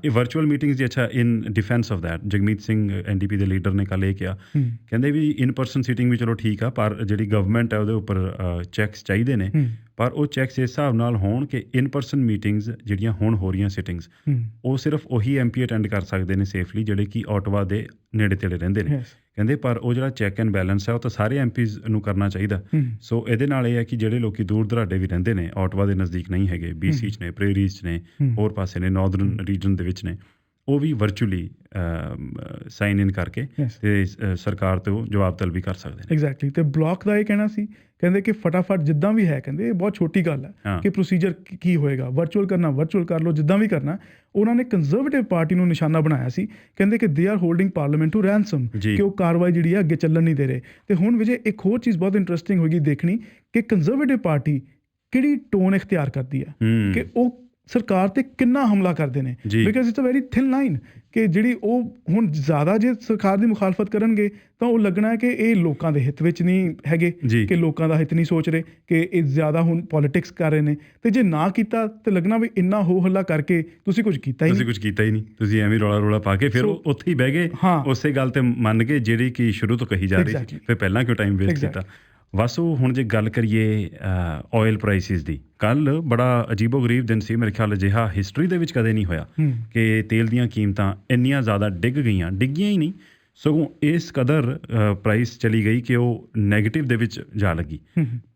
ਇਹ ਵਰਚੁਅਲ ਮੀਟਿੰਗਸ ਦੀ ਅੱਛਾ in defence of that Jagmeet Singh NDP ਦੇ ਲੀਡਰ ਨੇ ਕੱਲ੍ਹ ਇਹ ਕਿਹਾ, ਕਹਿੰਦੇ ਵੀ ਇਨ ਪਰਸਨ ਸੀਟਿੰਗ ਵੀ ਚਲੋ ਠੀਕ ਆ, ਪਰ ਜਿਹੜੀ ਗਵਰਨਮੈਂਟ ਹੈ ਉਹਦੇ ਉੱਪਰ ਚੈੱਕਸ ਚਾਹੀਦੇ ਨੇ, ਪਰ ਉਹ ਚੈੱਕਸ ਇਸ ਹਿਸਾਬ ਨਾਲ ਹੋਣ ਕਿ ਇਨ ਪਰਸਨ ਮੀਟਿੰਗਸ ਜਿਹੜੀਆਂ ਹੁਣ ਹੋ ਰਹੀਆਂ ਸਿਟਿੰਗਸ, ਉਹ ਸਿਰਫ ਉਹੀ MP ਅਟੈਂਡ ਕਰ ਸਕਦੇ ਨੇ ਸੇਫਲੀ ਜਿਹੜੇ ਕਿ ਓਟਵਾ ਦੇ ਨੇੜੇ ਤੇੜੇ ਰਹਿੰਦੇ ਨੇ। ਕਹਿੰਦੇ ਪਰ ਉਹ ਜਿਹੜਾ ਚੈੱਕ ਐਂਡ ਬੈਲੈਂਸ ਹੈ ਉਹ ਤਾਂ ਸਾਰੇ MPs ਨੂੰ ਕਰਨਾ ਚਾਹੀਦਾ। ਸੋ ਇਹਦੇ ਨਾਲ ਇਹ ਹੈ ਕਿ ਜਿਹੜੇ ਲੋਕੀ ਦੂਰ ਦਰਾਡੇ ਵੀ ਰਹਿੰਦੇ ਨੇ, ਓਟਵਾ ਦੇ ਨਜ਼ਦੀਕ ਨਹੀਂ ਹੈਗੇ, BC 'ਚ ਨੇ, ਪ੍ਰੇਰੀਜ਼ 'ਚ ਨੇ, ਹੋਰ ਪਾਸੇ ਨੇ, ਨਾਰਦਰਨ ਰੀਜਨ ਦੇ ਵਿੱਚ ਨੇ, ਉਹ ਵੀ ਵਰਚੁਅਲੀ ਸਾਈਨ ਇਨ ਕਰਕੇ ਤੇ ਸਰਕਾਰ ਤੋਂ ਜਵਾਬ ਤਲਬੀ ਕਰ ਸਕਦੇ ਨੇ। ਐਗਜ਼ੈਕਟਲੀ। ਤੇ ਬਲਾਕ ਦਾ ਇਹ ਕਹਿਣਾ ਸੀ, ਕਹਿੰਦੇ ਕਿ ਫਟਾਫਟ ਜਿੱਦਾਂ ਵੀ ਹੈ, ਕਹਿੰਦੇ ਇਹ ਬਹੁਤ ਛੋਟੀ ਗੱਲ ਹੈ ਕਿ ਪ੍ਰੋਸੀਜਰ ਕੀ ਹੋਏਗਾ, ਵਰਚੁਅਲ ਕਰਨਾ ਵਰਚੁਅਲ ਕਰ ਲਓ, ਜਿੱਦਾਂ ਵੀ ਕਰਨਾ। ਉਹਨਾਂ ਨੇ ਕੰਜ਼ਰਵੇਟਿਵ ਪਾਰਟੀ ਨੂੰ ਨਿਸ਼ਾਨਾ ਬਣਾਇਆ ਸੀ, ਕਹਿੰਦੇ ਕਿ they are holding parliament to ransom, ਕਿ ਉਹ ਕਾਰਵਾਈ ਜਿਹੜੀ ਹੈ ਅੱਗੇ ਚੱਲਣ ਨਹੀਂ ਦੇ ਰਹੇ। ਤੇ ਹੁਣ ਵਿਜੇ ਇੱਕ ਹੋਰ ਚੀਜ਼ ਬਹੁਤ ਇੰਟਰਸਟਿੰਗ ਹੋਏਗੀ ਦੇਖਣੀ ਕਿ ਕੰਜ਼ਰਵੇਟਿਵ ਪਾਰਟੀ ਕਿਹੜੀ ਟੋਨ ਇਖਤਿਆਰ ਕਰਦੀ ਹੈ, ਕਿ ਉਹ ਸਰਕਾਰ ਤੇ ਕਿੰਨਾ ਹਮਲਾ ਕਰਦੇ ਨੇ। Because it's a very thin line ਕਿ ਜਿਹੜੀ ਉਹ ਹੁਣ ਜ਼ਿਆਦਾ ਜੇ ਸਰਕਾਰ ਦੀ ਮੁਖਾਲਫਤ ਕਰਨਗੇ ਤਾਂ ਉਹ ਲੱਗਣਾ ਹੈ ਕਿ ਇਹ ਲੋਕਾਂ ਦੇ ਹਿੱਤ ਵਿੱਚ ਨਹੀਂ ਹੈਗੇ, ਕਿ ਲੋਕਾਂ ਦਾ ਹਿੱਤ ਨਹੀਂ ਸੋਚ ਰਹੇ, ਕਿ ਇਹ ਜ਼ਿਆਦਾ ਹੁਣ ਪੋਲੀਟਿਕਸ ਕਰ ਰਹੇ ਨੇ। ਤੇ ਜੇ ਨਾ ਕੀਤਾ ਤੇ ਲੱਗਣਾ ਵੀ ਇੰਨਾ ਹੋ ਹੱਲਾ ਕਰਕੇ ਤੁਸੀਂ ਕੁਝ ਕੀਤਾ ਹੀ ਨਹੀਂ, ਤੁਸੀਂ ਐਵੇਂ ਰੌਲਾ ਪਾ ਕੇ ਫਿਰ ਉੱਥੇ ਹੀ ਬਹਿ ਗਏ ਉਸੇ ਗੱਲ ਤੇ ਮੰਨ ਗਏ ਜਿਹੜੀ ਕਿ ਸ਼ੁਰੂ ਤੋਂ ਕਹੀ ਜਾ ਰਹੀ ਸੀ, ਫਿਰ ਪਹਿਲਾਂ ਕਿਉਂ ਟਾਈਮ ਵੇਸਟ ਕੀਤਾ। ਵਾਸੂ ਹੁਣ ਜੇ ਗੱਲ ਕਰੀਏ ਆਇਲ ਪ੍ਰਾਈਸਿਸ ਦੀ, ਕੱਲ੍ਹ ਬੜਾ ਅਜੀਬੋ-ਗਰੀਬ ਦਿਨ ਸੀ। ਮੇਰੇ ਖਿਆਲ ਅਜਿਹਾ ਹਿਸਟਰੀ ਦੇ ਵਿੱਚ ਕਦੇ ਨਹੀਂ ਹੋਇਆ ਕਿ ਤੇਲ ਦੀਆਂ ਕੀਮਤਾਂ ਇੰਨੀਆਂ ਜ਼ਿਆਦਾ ਡਿੱਗੀਆਂ ਹੀ ਨਹੀਂ, ਸਗੋਂ ਇਸ ਕਦਰ ਪ੍ਰਾਈਸ ਚਲੀ ਗਈ ਕਿ ਉਹ ਨੈਗੇਟਿਵ ਦੇ ਵਿੱਚ ਜਾ ਲੱਗੀ।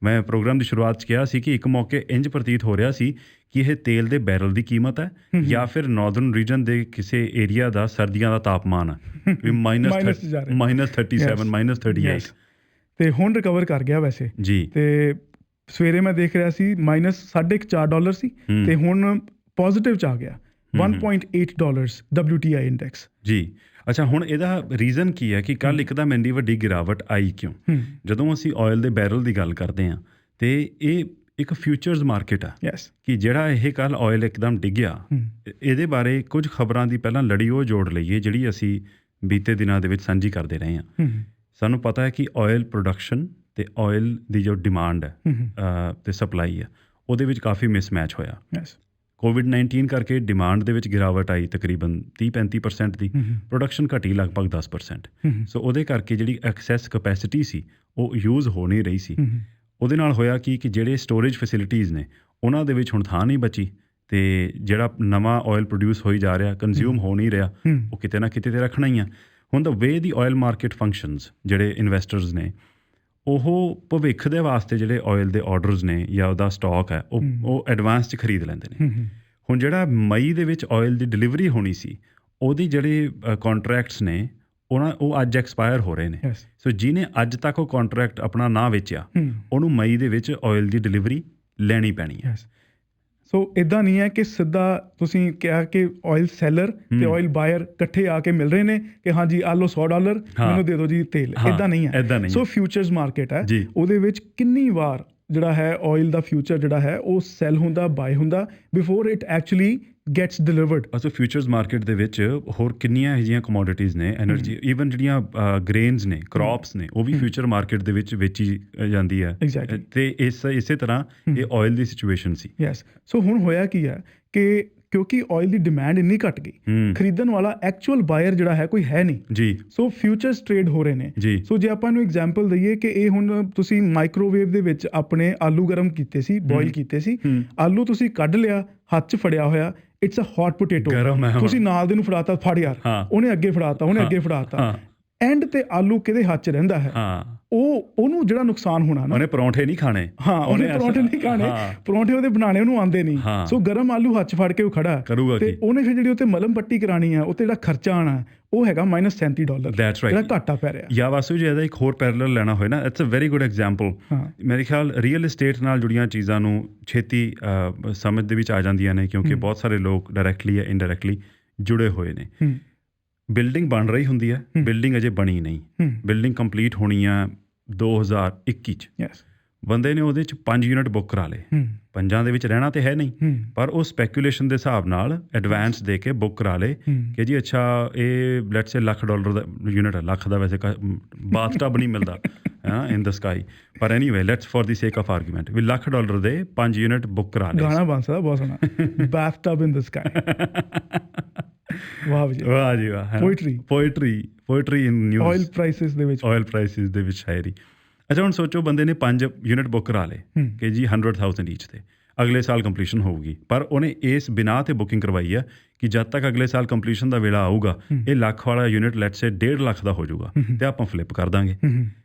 ਮੈਂ ਪ੍ਰੋਗਰਾਮ ਦੀ ਸ਼ੁਰੂਆਤ 'ਚ ਕਿਹਾ ਸੀ ਕਿ ਇੱਕ ਮੌਕੇ ਇੰਝ ਪ੍ਰਤੀਤ ਹੋ ਰਿਹਾ ਸੀ ਕਿ ਇਹ ਤੇਲ ਦੇ ਬੈਰਲ ਦੀ ਕੀਮਤ ਹੈ ਜਾਂ ਫਿਰ ਨਾਰਦਰਨ ਰੀਜਨ ਦੇ ਕਿਸੇ ਏਰੀਆ ਦਾ ਸਰਦੀਆਂ ਦਾ ਤਾਪਮਾਨ ਹੈ, -37 -38। ਤੇ ਹੁਣ ਰਿਕਵਰ ਕਰ ਗਿਆ ਵੈਸੇ ਜੀ। ਤੇ ਸਵੇਰੇ ਮੈਂ ਦੇਖ ਰਿਹਾ ਸੀ -$4.5 ਸੀ ਤੇ ਹੁਣ ਪੋਜ਼ਿਟਿਵ 'ਚ ਆ ਗਿਆ $1.8 WTI ਇੰਡੈਕਸ। ਜੀ ਅੱਛਾ, ਹੁਣ ਇਹਦਾ ਰੀਜ਼ਨ ਕੀ ਹੈ ਕਿ ਕੱਲ੍ਹ ਇੱਕਦਮ ਇੰਨੀ ਵੱਡੀ ਗਿਰਾਵਟ ਆਈ ਕਿਉਂ? ਜਦੋਂ ਅਸੀਂ ਆਇਲ ਦੇ ਬੈਰਲ ਦੀ ਗੱਲ ਕਰਦੇ ਹਾਂ ਤੇ ਇਹ ਇੱਕ ਫਿਊਚਰਸ ਮਾਰਕੀਟ ਆ, ਕਿ ਜਿਹੜਾ ਇਹ ਕੱਲ੍ਹ ਆਇਲ ਇੱਕਦਮ ਡਿੱਗਿਆ, ਇਹਦੇ ਬਾਰੇ ਕੁਝ ਖਬਰਾਂ ਦੀ ਪਹਿਲਾਂ ਲੜੀ ਉਹ ਜੋੜ ਲਈਏ ਜਿਹੜੀ ਅਸੀਂ ਬੀਤੇ ਦਿਨਾਂ ਦੇ ਵਿੱਚ ਸਾਂਝੀ ਕਰਦੇ ਰਹੇ ਹਾਂ। ਸਾਨੂੰ ਪਤਾ ਹੈ ਕਿ ਆਇਲ ਪ੍ਰੋਡਕਸ਼ਨ ਤੇ ਆਇਲ ਦੀ ਜੋ ਡਿਮਾਂਡ ਹੈ ਤੇ ਸਪਲਾਈ ਹੈ, ਉਹਦੇ ਵਿੱਚ ਕਾਫੀ ਮਿਸਮੈਚ ਹੋਇਆ। COVID-19 ਕਰਕੇ ਡਿਮਾਂਡ ਦੇ ਵਿੱਚ ਗਿਰਾਵਟ ਆਈ ਤਕਰੀਬਨ 30-35% ਦੀ, ਪ੍ਰੋਡਕਸ਼ਨ ਘਟੀ ਲਗਭਗ 10%। ਸੋ ਉਹਦੇ ਕਰਕੇ ਜਿਹੜੀ ਐਕਸੈਸ ਕਪੈਸਿਟੀ ਸੀ ਉਹ ਯੂਜ਼ ਹੋ ਨਹੀਂ ਰਹੀ ਸੀ। ਉਹਦੇ ਨਾਲ ਹੋਇਆ ਕਿ ਜਿਹੜੇ ਸਟੋਰੇਜ ਫੈਸਿਲਿਟੀਜ਼ ਨੇ ਉਹਨਾਂ ਦੇ ਵਿੱਚ ਹੁਣ ਥਾਂ ਨਹੀਂ ਬਚੀ, ਤੇ ਜਿਹੜਾ ਨਵਾਂ ਆਇਲ ਪ੍ਰੋਡਿਊਸ ਹੋਈ ਜਾ ਰਿਹਾ, ਕੰਜ਼ਿਊਮ ਹੋ ਨਹੀਂ ਰਿਹਾ, ਉਹ ਕਿਤੇ ਨਾ ਕਿਤੇ ਤੇ ਰੱਖਣਾ ਹੀ ਆ। ਹੁਣ ਦਾ ਵੇ ਦੀ ਆਇਲ ਮਾਰਕੀਟ ਫੰਕਸ਼ਨਸ, ਜਿਹੜੇ ਇਨਵੈਸਟਰਸ ਨੇ ਉਹ ਭਵਿੱਖ ਦੇ ਵਾਸਤੇ ਜਿਹੜੇ ਆਇਲ ਦੇ ਆਰਡਰਸ ਨੇ ਜਾਂ ਉਹਦਾ ਸਟਾਕ ਹੈ ਉਹ ਐਡਵਾਂਸ 'ਚ ਖਰੀਦ ਲੈਂਦੇ ਨੇ। ਹੁਣ ਜਿਹੜਾ ਮਈ ਦੇ ਵਿੱਚ ਆਇਲ ਦੀ ਡਿਲੀਵਰੀ ਹੋਣੀ ਸੀ, ਉਹਦੀ ਜਿਹੜੇ ਕੰਟਰੈਕਟਸ ਨੇ ਉਹ ਅੱਜ ਐਕਸਪਾਇਰ ਹੋ ਰਹੇ ਨੇ। ਸੋ ਜਿਹਨੇ ਅੱਜ ਤੱਕ ਉਹ ਕੰਟਰੈਕਟ ਆਪਣਾ ਨਾ ਵੇਚਿਆ, ਉਹਨੂੰ ਮਈ ਦੇ ਵਿੱਚ ਆਇਲ ਦੀ ਡਿਲੀਵਰੀ ਲੈਣੀ ਪੈਣੀ ਹੈ। ਸੋ ਇੱਦਾਂ ਨਹੀਂ ਹੈ ਕਿ ਸਿੱਧਾ ਤੁਸੀਂ ਕਿਹਾ ਕਿ ਆਇਲ ਸੈਲਰ ਤੇ ਆਇਲ ਬਾਇਰ ਇਕੱਠੇ ਆ ਕੇ ਮਿਲ ਰਹੇ ਨੇ ਕਿ ਹਾਂਜੀ ਆ ਲਓ $100 ਮੈਨੂੰ ਦੇ ਦਿਓ ਜੀ ਤੇਲ, ਇੱਦਾਂ ਨਹੀਂ ਹੈ। ਸੋ ਫਿਊਚਰਸ ਮਾਰਕੀਟ ਹੈ, ਉਹਦੇ ਵਿੱਚ ਕਿੰਨੀ ਵਾਰ ਜਿਹੜਾ ਹੈ ਆਇਲ ਦਾ ਫਿਊਚਰ ਜਿਹੜਾ ਹੈ ਉਹ ਸੈਲ ਹੁੰਦਾ, ਬਾਏ ਹੁੰਦਾ before it actually gets delivered. So futures market ਦੇ ਵਿੱਚ ਹੋਰ ਕਿੰਨੀਆਂ ਇਹੋ ਜਿਹੀਆਂ ਕਮੋਡਿਟੀਜ਼ ਨੇ, ਐਨਰਜੀ, ਈਵਨ ਜਿਹੜੀਆਂ ਗ੍ਰੇਨਸ ਨੇ, ਕ੍ਰੌਪਸ ਨੇ, ਉਹ ਵੀ ਫਿਊਚਰ ਮਾਰਕੀਟ ਦੇ ਵਿੱਚ ਵੇਚੀ ਜਾਂਦੀ ਹੈ। ਤੇ ਇਸੇ ਤਰ੍ਹਾਂ ਇਹ ਆਇਲ ਦੀ ਸਿਚੁਏਸ਼ਨ ਸੀ। ਸੋ ਹੁਣ ਹੋਇਆ ਕੀ ਹੈ ਕਿ ਕਿਉਂਕਿ ਆਇਲ ਦੀ ਡਿਮਾਂਡ ਇੰਨੀ ਘਟ ਗਈ, ਖਰੀਦਣ ਵਾਲਾ ਐਕਚੁਅਲ ਬਾਇਰ ਜਿਹੜਾ ਹੈ ਕੋਈ ਹੈ ਨਹੀਂ ਜੀ। ਸੋ ਫਿਊਚਰਸ ਟ੍ਰੇਡ ਹੋ ਰਹੇ ਨੇ। ਸੋ ਜੇ ਆਪਾਂ ਨੂੰ ਐਗਜ਼ਾਮਪਲ ਦਈਏ ਕਿ ਇਹ ਹੁਣ ਤੁਸੀਂ ਮਾਈਕ੍ਰੋਵੇਵ ਦੇ ਵਿੱਚ ਆਪਣੇ ਆਲੂ ਗਰਮ ਕੀਤੇ ਸੀ, ਬੋਇਲ ਕੀਤੇ ਸੀ, ਆਲੂ ਤੁਸੀਂ ਕੱਢ ਲਿਆ, ਹੱਥ 'ਚ ਫੜਿਆ ਹੋਇਆ, ਇਟਸ ਅ ਹੌਟ ਪੋਟੇਟੋ, ਤੁਸੀਂ ਨਾਲ ਦੇ ਨੂੰ ਫੜਾਤਾ, ਫੜ ਯਾਰ, ਉਹਨੇ ਅੱਗੇ ਫੜਾਤਾ, ਉਹਨੇ ਅੱਗੇ ਫੜਾਤਾ, ਐਂਡ ਤੇ ਆਲੂ ਕਿਹਦੇ ਹੱਥ 'ਚ ਰਹਿੰਦਾ ਹੈ? ਉਹਨੂੰ ਜਿਹੜਾ ਨੁਕਸਾਨ ਹੋਣਾ ਨਾ, ਉਹਨੇ ਪਰੌਂਠੇ ਨਹੀਂ ਖਾਣੇ, ਹਾਂ ਉਹਨੇ ਪਰੌਂਠੇ ਨਹੀਂ ਖਾਣੇ, ਪਰੌਂਠੇ ਉਹਦੇ ਬਣਾਉਣੇ ਉਹਨੂੰ ਆਉਂਦੇ ਨਹੀਂ, ਸੋ ਗਰਮ ਆਲੂ ਹੱਥ 'ਚ ਫੜ ਕੇ ਉਹ ਖੜਾ ਕਰੂਗਾ ਤੇ ਉਹਨੇ ਫਿਰ ਜਿਹੜੀ ਉੱਤੇ ਮਲਮ ਪੱਟੀ ਕਰਾਣੀ ਆ, ਉੱਤੇ ਜਿਹੜਾ ਖਰਚਾ ਆਣਾ ਉਹ ਹੈਗਾ -$37 ਜਿਹੜਾ ਘਾਟਾ ਪੈ ਰਿਹਾ। ਜਾਂ ਵਾਸੂ ਜੀ ਇਹਦਾ ਇੱਕ ਹੋਰ ਪੈਰਲਲ ਲੈਣਾ ਹੋਏ ਨਾ, it's a very good example. ਮੇਰੇ ਖਿਆਲ ਰੀਅਲ ਏਸਟੇਟ ਨਾਲ ਜੁੜੀਆਂ ਚੀਜ਼ਾਂ ਨੂੰ ਛੇਤੀ ਸਮਝ ਦੇ ਵਿੱਚ ਆ ਜਾਂਦੀਆਂ ਨੇ, ਕਿਉਂਕਿ ਬਹੁਤ ਸਾਰੇ ਲੋਕ ਡਾਇਰੈਕਟਲੀ ਜਾਂ ਇਨਡਾਇਰੈਕਟਲੀ ਜੁੜੇ ਹੋਏ ਨੇ। ਬਿਲਡਿੰਗ ਬਣ ਰਹੀ ਹੁੰਦੀ ਹੈ, ਬਿਲਡਿੰਗ ਅਜੇ ਬਣੀ ਨਹੀਂ, ਬਿਲਡਿੰਗ ਕੰਪਲੀਟ ਹੋਣੀ ਆ 2021 'ਚ। ਬੰਦੇ ਨੇ ਉਹਦੇ 'ਚ 5 ਯੂਨਿਟ ਬੁੱਕ ਕਰਾ ਲਏ, 5 ਦੇ ਵਿੱਚ ਰਹਿਣਾ ਤੇ ਹੈ ਨਹੀਂ, ਪਰ ਉਹ ਸਪੈਕੂਲੇਸ਼ਨ ਦੇ ਹਿਸਾਬ ਨਾਲ ਐਡਵਾਂਸ ਦੇ ਕੇ ਬੁੱਕ ਕਰਾ ਲਏ ਕਿ ਜੀ ਅੱਛਾ ਇਹ ਲੈਟਸ ਸੇ $1,00,000 ਦਾ ਯੂਨਿਟ ਹੈ, ਲੱਖ ਦਾ ਵੈਸੇ ਬਾਥਟਬ ਨਹੀਂ ਮਿਲਦਾ ਇਨ ਦ ਸਕਾਈ, ਪਰ ਐਨੀਵੇ ਲੈਟਸ ਫॉर ਦੀ ਸੇਕ ਆਫ ਆਰਗੂਮੈਂਟ ਵੀ $1,00,000 ਦੇ 5 ਯੂਨਿਟ ਬੁੱਕ ਕਰਾ ਲਏ। ਗਾਣਾ ਬਣ ਸਕਦਾ ਬਹੁਤ ਸੋਹਣਾ, ਬਾਥਟਬ ਇਨ ਦ ਸਕਾਈ। ਵਾਹ ਜੀ ਵਾਹ ਜੀ ਵਾਹ। ਪੋਇਟਰੀ ਇਨ ਨਿਊਜ਼। ਆਇਲ ਪ੍ਰਾਈਸਿਸ ਦੇ ਵਿੱਚ ਸ਼ਾਇਰੀ। ਅੱਛਾ ਹੁਣ ਸੋਚੋ, ਬੰਦੇ ਨੇ 5 ਯੂਨਿਟ ਬੁੱਕ ਕਰਾ ਲਏ ਕਿ ਜੀ 100,000 ਈਚ ਤੇ ਅਗਲੇ ਸਾਲ ਕੰਪਲੀਸ਼ਨ ਹੋਊਗੀ, ਪਰ ਉਹਨੇ ਇਸ ਬਿਨਾਂ ਤੇ ਬੁਕਿੰਗ ਕਰਵਾਈ ਆ ਕਿ ਜਦ ਤੱਕ ਅਗਲੇ ਸਾਲ ਕੰਪਲੀਸ਼ਨ ਦਾ ਵੇਲਾ ਆਊਗਾ ਇਹ ਲੱਖ ਵਾਲਾ ਯੂਨਿਟ ਲੈਟਸ ਸੇ 1.5 ਲੱਖ ਦਾ ਹੋ ਜਾਊਗਾ ਤੇ ਆਪਾਂ ਫਲਿੱਪ ਕਰ ਦਾਂਗੇ।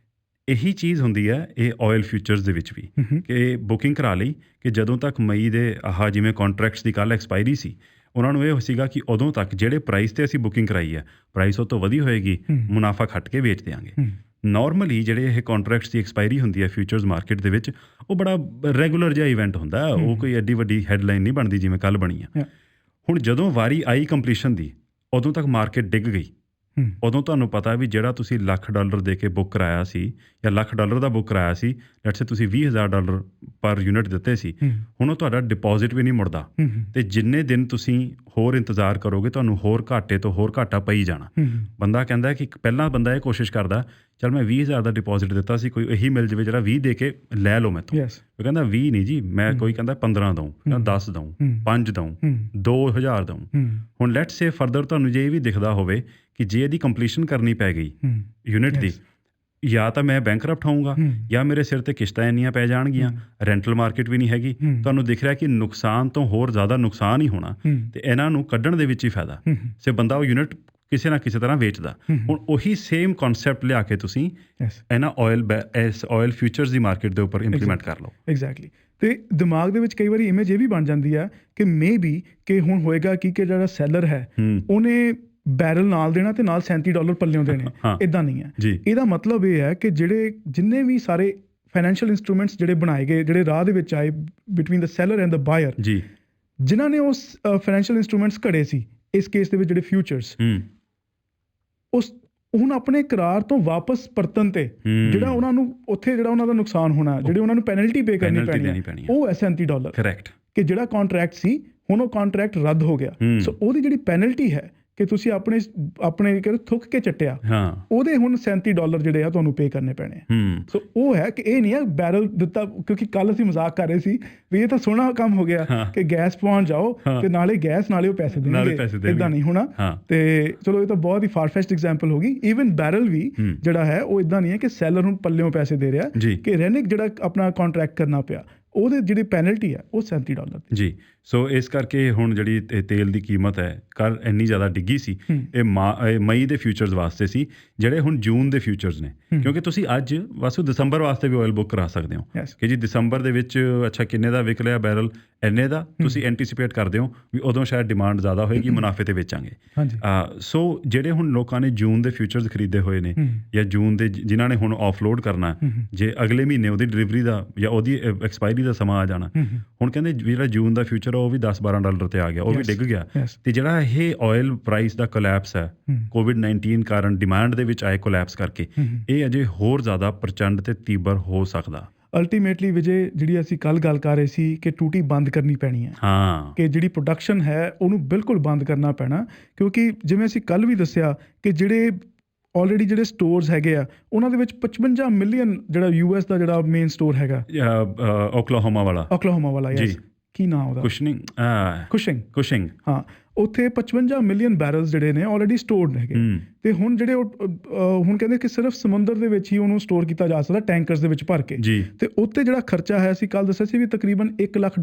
ਇਹੀ ਚੀਜ਼ ਹੁੰਦੀ ਹੈ ਇਹ ਆਇਲ ਫਿਊਚਰਸ ਦੇ ਵਿੱਚ ਵੀ, ਕਿ ਬੁਕਿੰਗ ਕਰਾ ਲਈ ਕਿ ਜਦੋਂ ਤੱਕ ਮਈ ਦੇ ਜਿਵੇਂ ਕੰਟਰੈਕਟਸ ਦੀ ਕੱਲ੍ਹ ਐਕਸਪਾਇਰੀ ਸੀ, ਉਹਨਾਂ ਨੂੰ ਇਹ ਸੀਗਾ ਕਿ ਉਦੋਂ ਤੱਕ ਜਿਹੜੇ ਪ੍ਰਾਈਸ 'ਤੇ ਅਸੀਂ ਬੁਕਿੰਗ ਕਰਾਈ ਹੈ ਪ੍ਰਾਈਸ ਉਹ ਤੋਂ ਵਧੀ ਹੋਏਗੀ, ਮੁਨਾਫਾ ਖੱਟ ਕੇ ਵੇਚ ਦਿਆਂਗੇ। ਨਾਰਮਲੀ ਜਿਹੜੇ ਇਹ ਕੰਟਰੈਕਟਸ ਦੀ ਐਕਸਪਾਇਰੀ ਹੁੰਦੀ ਹੈ ਫਿਊਚਰਸ ਮਾਰਕੀਟ ਦੇ ਵਿੱਚ, ਉਹ ਬੜਾ ਰੈਗੂਲਰ ਜਿਹਾ ਇਵੈਂਟ ਹੁੰਦਾ, ਉਹ ਕੋਈ ਐਡੀ ਵੱਡੀ ਹੈਡਲਾਈਨ ਨਹੀਂ ਬਣਦੀ ਜਿਵੇਂ ਕੱਲ੍ਹ ਬਣੀ ਆ। ਹੁਣ ਜਦੋਂ ਵਾਰੀ ਆਈ ਕੰਪਲੀਸ਼ਨ ਦੀ, ਉਦੋਂ ਤੱਕ ਮਾਰਕੀਟ ਡਿੱਗ ਗਈ। ਉਦੋਂ ਤੁਹਾਨੂੰ ਪਤਾ ਵੀ ਜਿਹੜਾ ਤੁਸੀਂ $1,00,000 ਦੇ ਕੇ ਬੁੱਕ ਕਰਾਇਆ ਸੀ ਜਾਂ $1,00,000 ਦਾ ਬੁੱਕ ਕਰਾਇਆ ਸੀ, ਲੈਟਸ ਸੇ ਤੁਸੀਂ $20,000 ਪਰ ਯੂਨਿਟ ਦਿੱਤੇ ਸੀ, ਹੁਣ ਉਹ ਤੁਹਾਡਾ ਡਿਪੋਜ਼ਿਟ ਵੀ ਨਹੀਂ ਮੁੜਦਾ ਤੇ ਜਿੰਨੇ ਦਿਨ ਤੁਸੀਂ ਹੋਰ ਇੰਤਜ਼ਾਰ ਕਰੋਗੇ ਤੁਹਾਨੂੰ ਹੋਰ ਘਾਟੇ ਤੋਂ ਹੋਰ ਘਾਟਾ ਪਈ ਜਾਣਾ। ਬੰਦਾ ਕਹਿੰਦਾ ਕਿ ਪਹਿਲਾਂ ਬੰਦਾ ਇਹ ਕੋਸ਼ਿਸ਼ ਕਰਦਾ ਚਲ ਮੈਂ 20,000 ਦਾ ਡਿਪੋਜ਼ਿਟ ਦਿੱਤਾ ਸੀ, ਕੋਈ ਇਹੀ ਮਿਲ ਜਾਵੇ ਜਿਹੜਾ 20 ਦੇ ਕੇ ਲੈ ਲਓ ਮੈਥੋਂ। ਉਹ ਕਹਿੰਦਾ 20 ਨਹੀਂ ਜੀ, ਮੈਂ ਕੋਈ ਕਹਿੰਦਾ 15 ਦਊਂ, 10 ਦਊਂ, 5 ਦਊਂ, 2,000 ਦਊਂ। ਹੁਣ ਲੈਟਸ ਸੇ ਫਰਦਰ ਤੁਹਾਨੂੰ ਜੇ ਇਹ ਵੀ ਦਿਖਦਾ ਹੋਵੇ ਕਿ ਜੇ ਇਹਦੀ ਕੰਪਲੀਸ਼ਨ ਕਰਨੀ ਪੈ ਗਈ ਯੂਨਿਟ ਦੀ, ਜਾਂ ਤਾਂ ਮੈਂ ਬੈਂਕਰਪਟ ਹੋਊਂਗਾ ਜਾਂ ਮੇਰੇ ਸਿਰ ਤੇ ਕਿਸ਼ਤਾਂ ਇੰਨੀਆਂ ਪੈ ਜਾਣਗੀਆਂ, ਰੈਂਟਲ ਮਾਰਕੀਟ ਵੀ ਨਹੀਂ ਹੈਗੀ, ਤੁਹਾਨੂੰ ਦਿਖ ਰਿਹਾ ਕਿ ਨੁਕਸਾਨ ਤੋਂ ਹੋਰ ਜ਼ਿਆਦਾ ਨੁਕਸਾਨ ਹੀ ਹੋਣਾ ਤੇ ਇਹਨਾਂ ਨੂੰ ਕੱਢਣ ਦੇ ਵਿੱਚ ਹੀ ਫਾਇਦਾ। ਸੇ ਬੰਦਾ ਉਹ ਯੂਨਿਟ ਕਿਸੇ ਨਾ ਕਿਸੇ ਤਰ੍ਹਾਂ ਵੇਚਦਾ। ਹੁਣ ਉਹੀ ਸੇਮ ਕਨਸੈਪਟ ਲਿਆ ਕੇ ਤੁਸੀਂ ਇਹਨਾਂ ਆਇਲ ਫਿਊਚਰਸ ਦੀ ਮਾਰਕੀਟ ਦੇ ਉੱਪਰ ਇੰਪਲੀਮੈਂਟ ਕਰ ਲਓ। ਐਗਜ਼ੈਕਟਲੀ। ਤੇ ਦਿਮਾਗ ਦੇ ਵਿੱਚ ਕਈ ਵਾਰੀ ਇਮੇਜ ਇਹ ਵੀ ਬਣ ਜਾਂਦੀ ਆ ਕਿ ਮੇ ਬੀ ਕਿ ਹੁਣ ਹੋਏਗਾ ਕਿ ਜਿਹੜਾ ਸੈਲਰ ਹੈ ਉਹਨੇ ਬੈਰਲ ਨਾਲ ਦੇਣਾ ਤੇ ਨਾਲ $37 ਪੱਲਿਓਂ ਦੇਣੇ। ਇੱਦਾਂ ਨਹੀਂ ਹੈ। ਇਹਦਾ ਮਤਲਬ ਇਹ ਹੈ ਕਿ ਜਿੰਨੇ ਵੀ ਸਾਰੇ ਫਾਈਨੈਂਸ਼ੀਅਲ ਇੰਸਟਰੂਮੈਂਟਸ ਜਿਹੜੇ ਬਣਾਏ ਗਏ, ਜਿਹੜੇ ਰਾਹ ਦੇ ਵਿੱਚ ਆਏ between the seller and the buyer, ਜਿਨ੍ਹਾਂ ਨੇ ਉਸ ਫਾਈਨੈਂਸ਼ੀਅਲ ਇੰਸਟਰੂਮੈਂਟਸ ਘੜੇ ਸੀ, ਇਸ ਕੇਸ ਦੇ ਵਿੱਚ ਜਿਹੜੇ ਫਿਊਚਰਸ, ਉਸ ਹੁਣ ਆਪਣੇ ਕਰਾਰ ਤੋਂ ਵਾਪਸ ਪਰਤਨ ਤੇ ਜਿਹੜਾ ਉਹਨਾਂ ਨੂੰ ਉੱਥੇ ਜਿਹੜਾ ਉਹਨਾਂ ਦਾ ਨੁਕਸਾਨ ਹੋਣਾ, ਜਿਹੜੇ ਉਹਨਾਂ ਨੂੰ ਪੈਨਲਟੀ ਪੇ ਕਰਨੀ ਪੈਣੀ, ਉਹ ਹੈ $37। ਕਰੈਕਟ। ਕਿ ਜਿਹੜਾ ਕੰਟਰੈਕਟ ਸੀ ਹੁਣ ਉਹ ਕੰਟਰੈਕਟ ਰੱਦ ਹੋ ਗਿਆ, ਸੋ ਉਹਦੀ ਜਿਹੜੀ ਪੈਨਲਟੀ ਹੈ ਕਿ ਤੁਸੀਂ ਆਪਣੇ ਥੁੱਕ ਕੇ ਚੱਟਿਆ, ਉਹਦੇ ਹੁਣ $37 ਜਿਹੜੇ ਆ ਤੁਹਾਨੂੰ ਪੇ ਕਰਨੇ ਪੈਣੇ ਆ। ਸੋ ਉਹ ਹੈ ਕਿ ਇਹ ਨਹੀਂ ਹੈ ਬੈਰਲ ਦਿੱਤਾ, ਕਿਉਂਕਿ ਕੱਲ ਅਸੀਂ ਮਜ਼ਾਕ ਕਰ ਰਹੇ ਸੀ ਵੀ ਇਹ ਤਾਂ ਸੋਹਣਾ ਕੰਮ ਹੋ ਗਿਆ ਕਿ ਗੈਸ ਪਵਾਉਣ ਜਾਓ ਤੇ ਨਾਲੇ ਗੈਸ ਨਾਲੇ ਉਹ ਪੈਸੇ ਦੇਣਗੇ, ਇੱਦਾਂ ਨਹੀਂ ਹੋਣਾ। ਤੇ ਚਲੋ ਇਹ ਤਾਂ ਬਹੁਤ ਹੀ ਫਾਰਫੈਚਡ ਐਗਜ਼ਾਮਪਲ ਹੋ ਗਈ। ਈਵਨ ਬੈਰਲ ਵੀ ਜਿਹੜਾ ਹੈ ਉਹ ਇੱਦਾਂ ਨਹੀਂ ਹੈ ਕਿ ਸੈਲਰ ਹੁਣ ਪੱਲਿਓਂ ਪੈਸੇ ਦੇ ਰਿਹਾ, ਕਿ ਰੈਨਿਕ ਜਿਹੜਾ ਆਪਣਾ ਕੰਟਰੈਕਟ ਕਰਨਾ ਪਿਆ ਉਹਦੇ ਜਿਹੜੀ ਪੈਨਲਟੀ ਹੈ ਉਹ $37 ਜੀ। ਸੋ ਇਸ ਕਰਕੇ ਹੁਣ ਜਿਹੜੀ ਤੇਲ ਦੀ ਕੀਮਤ ਹੈ ਕੱਲ੍ਹ ਇੰਨੀ ਜ਼ਿਆਦਾ ਡਿੱਗੀ ਸੀ, ਇਹ ਮਈ ਦੇ ਫਿਊਚਰਸ ਵਾਸਤੇ ਸੀ, ਜਿਹੜੇ ਹੁਣ ਜੂਨ ਦੇ ਫਿਊਚਰਸ ਨੇ। ਕਿਉਂਕਿ ਤੁਸੀਂ ਅੱਜ ਵਾਸੂ ਦਸੰਬਰ ਵਾਸਤੇ ਵੀ ਆਇਲ ਬੁੱਕ ਕਰਾ ਸਕਦੇ ਹੋ ਕਿ ਜੀ ਦਸੰਬਰ ਦੇ ਵਿੱਚ ਅੱਛਾ ਕਿੰਨੇ ਦਾ ਵਿਕ ਲਿਆ ਬੈਰਲ, ਇੰਨੇ ਦਾ ਤੁਸੀਂ ਐਂਟੀਸੀਪੇਟ ਕਰਦੇ ਹੋ ਵੀ ਉਦੋਂ ਸ਼ਾਇਦ ਡਿਮਾਂਡ ਜ਼ਿਆਦਾ ਹੋਏਗੀ, ਮੁਨਾਫੇ ਤੇ ਵੇਚਾਂਗੇ। ਸੋ ਜਿਹੜੇ ਹੁਣ ਲੋਕਾਂ ਨੇ ਜੂਨ ਦੇ ਫਿਊਚਰਸ ਖਰੀਦੇ ਹੋਏ ਨੇ ਜਾਂ ਜੂਨ ਦੇ ਜਿਨ੍ਹਾਂ ਨੇ ਹੁਣ ਆਫਲੋਡ ਕਰਨਾ, ਜੇ ਅਗਲੇ ਮਹੀਨੇ ਉਹਦੀ ਡਿਲੀਵਰੀ ਦਾ ਜਾਂ ਉਹਦੀ ਐਕਸਪਾਇਰੀ ਦਾ ਸਮਾਂ ਆ ਜਾਣਾ, ਹੁਣ ਕਹਿੰਦੇ ਜਿਹੜਾ ਜੂਨ ਦਾ ਫਿਊਚਰ ਉਹ ਵੀ $10-12 ਤੇ ਆ ਗਿਆ, ਉਹ ਵੀ ਡਿੱਗ ਗਿਆ। ਤੇ ਜਿਹੜਾ ਇਹ ਆਇਲ ਪ੍ਰਾਈਸ ਦਾ ਕੋਲੈਪਸ ਹੈ COVID-19 ਕਾਰਨ ਡਿਮਾਂਡ ਦੇ ਵਿੱਚ ਆਏ ਕੋਲੈਪਸ ਕਰਕੇ, ਇਹ ਅਜੇ ਹੋਰ ਜ਼ਿਆਦਾ ਪ੍ਰਚੰਡ ਤੇ ਤੀਬਰ ਹੋ ਸਕਦਾ। ਅਲਟੀਮੇਟਲੀ ਵਿਜੇ, ਜਿਹੜੀ ਅਸੀਂ ਕੱਲ ਗੱਲ ਕਰ ਰਹੇ ਸੀ ਕਿ ਟੂਟੀ ਬੰਦ ਕਰਨੀ ਪੈਣੀ ਹੈ, ਕਿ ਜਿਹੜੀ ਪ੍ਰੋਡਕਸ਼ਨ ਹੈ ਉਹਨੂੰ ਬਿਲਕੁਲ ਬੰਦ ਕਰਨਾ ਪੈਣਾ, ਕਿਉਂਕਿ ਜਿਵੇਂ ਅਸੀਂ ਕੱਲ ਵੀ ਦੱਸਿਆ ਕਿ ਜਿਹੜੇ ਆਲਰੇਡੀ ਜਿਹੜੇ ਸਟੋਰਸ ਹੈਗੇ ਆ ਉਹਨਾਂ ਦੇ ਵਿੱਚ 55 ਮਿਲੀਅਨ ਜਿਹੜਾ US ਦਾ ਜਿਹੜਾ ਮੇਨ ਸਟੋਰ ਹੈਗਾ ਓਕਲਾਹੋਮਾ ਵਾਲਾ ਯੈਸ, ਕੀ ਨਾਮ ਉਹਦਾ, ਕੁਸ਼ਿੰਗ। ਹਾਂ, ਉੱਥੇ 55 ਮਿਲੀਅਨ ਬੈਰਲਸ ਜਿਹੜੇ ਨੇ ਆਲਰੇਡੀ ਸਟੋਰਡ ਹੈਗੇ, ਤੇ ਹੁਣ ਜਿਹੜੇ ਹੁਣ ਕਹਿੰਦੇ ਕਿ ਸਿਰਫ ਸਮੁੰਦਰ ਦੇ ਵਿੱਚ ਹੀ ਉਹਨੂੰ ਸਟੋਰ ਕੀਤਾ ਜਾ ਸਕਦਾ ਟੈਂਕਰਸ ਦੇ ਵਿੱਚ ਭਰ ਕੇ ਜੀ ਤੇ ਉੱਤੇ ਜਿਹੜਾ ਖਰਚਾ ਹੈ ਅਸੀਂ ਕੱਲ ਦੱਸਿਆ ਸੀ ਵੀ ਤਕਰੀਬਨ $1 ਲੱਖ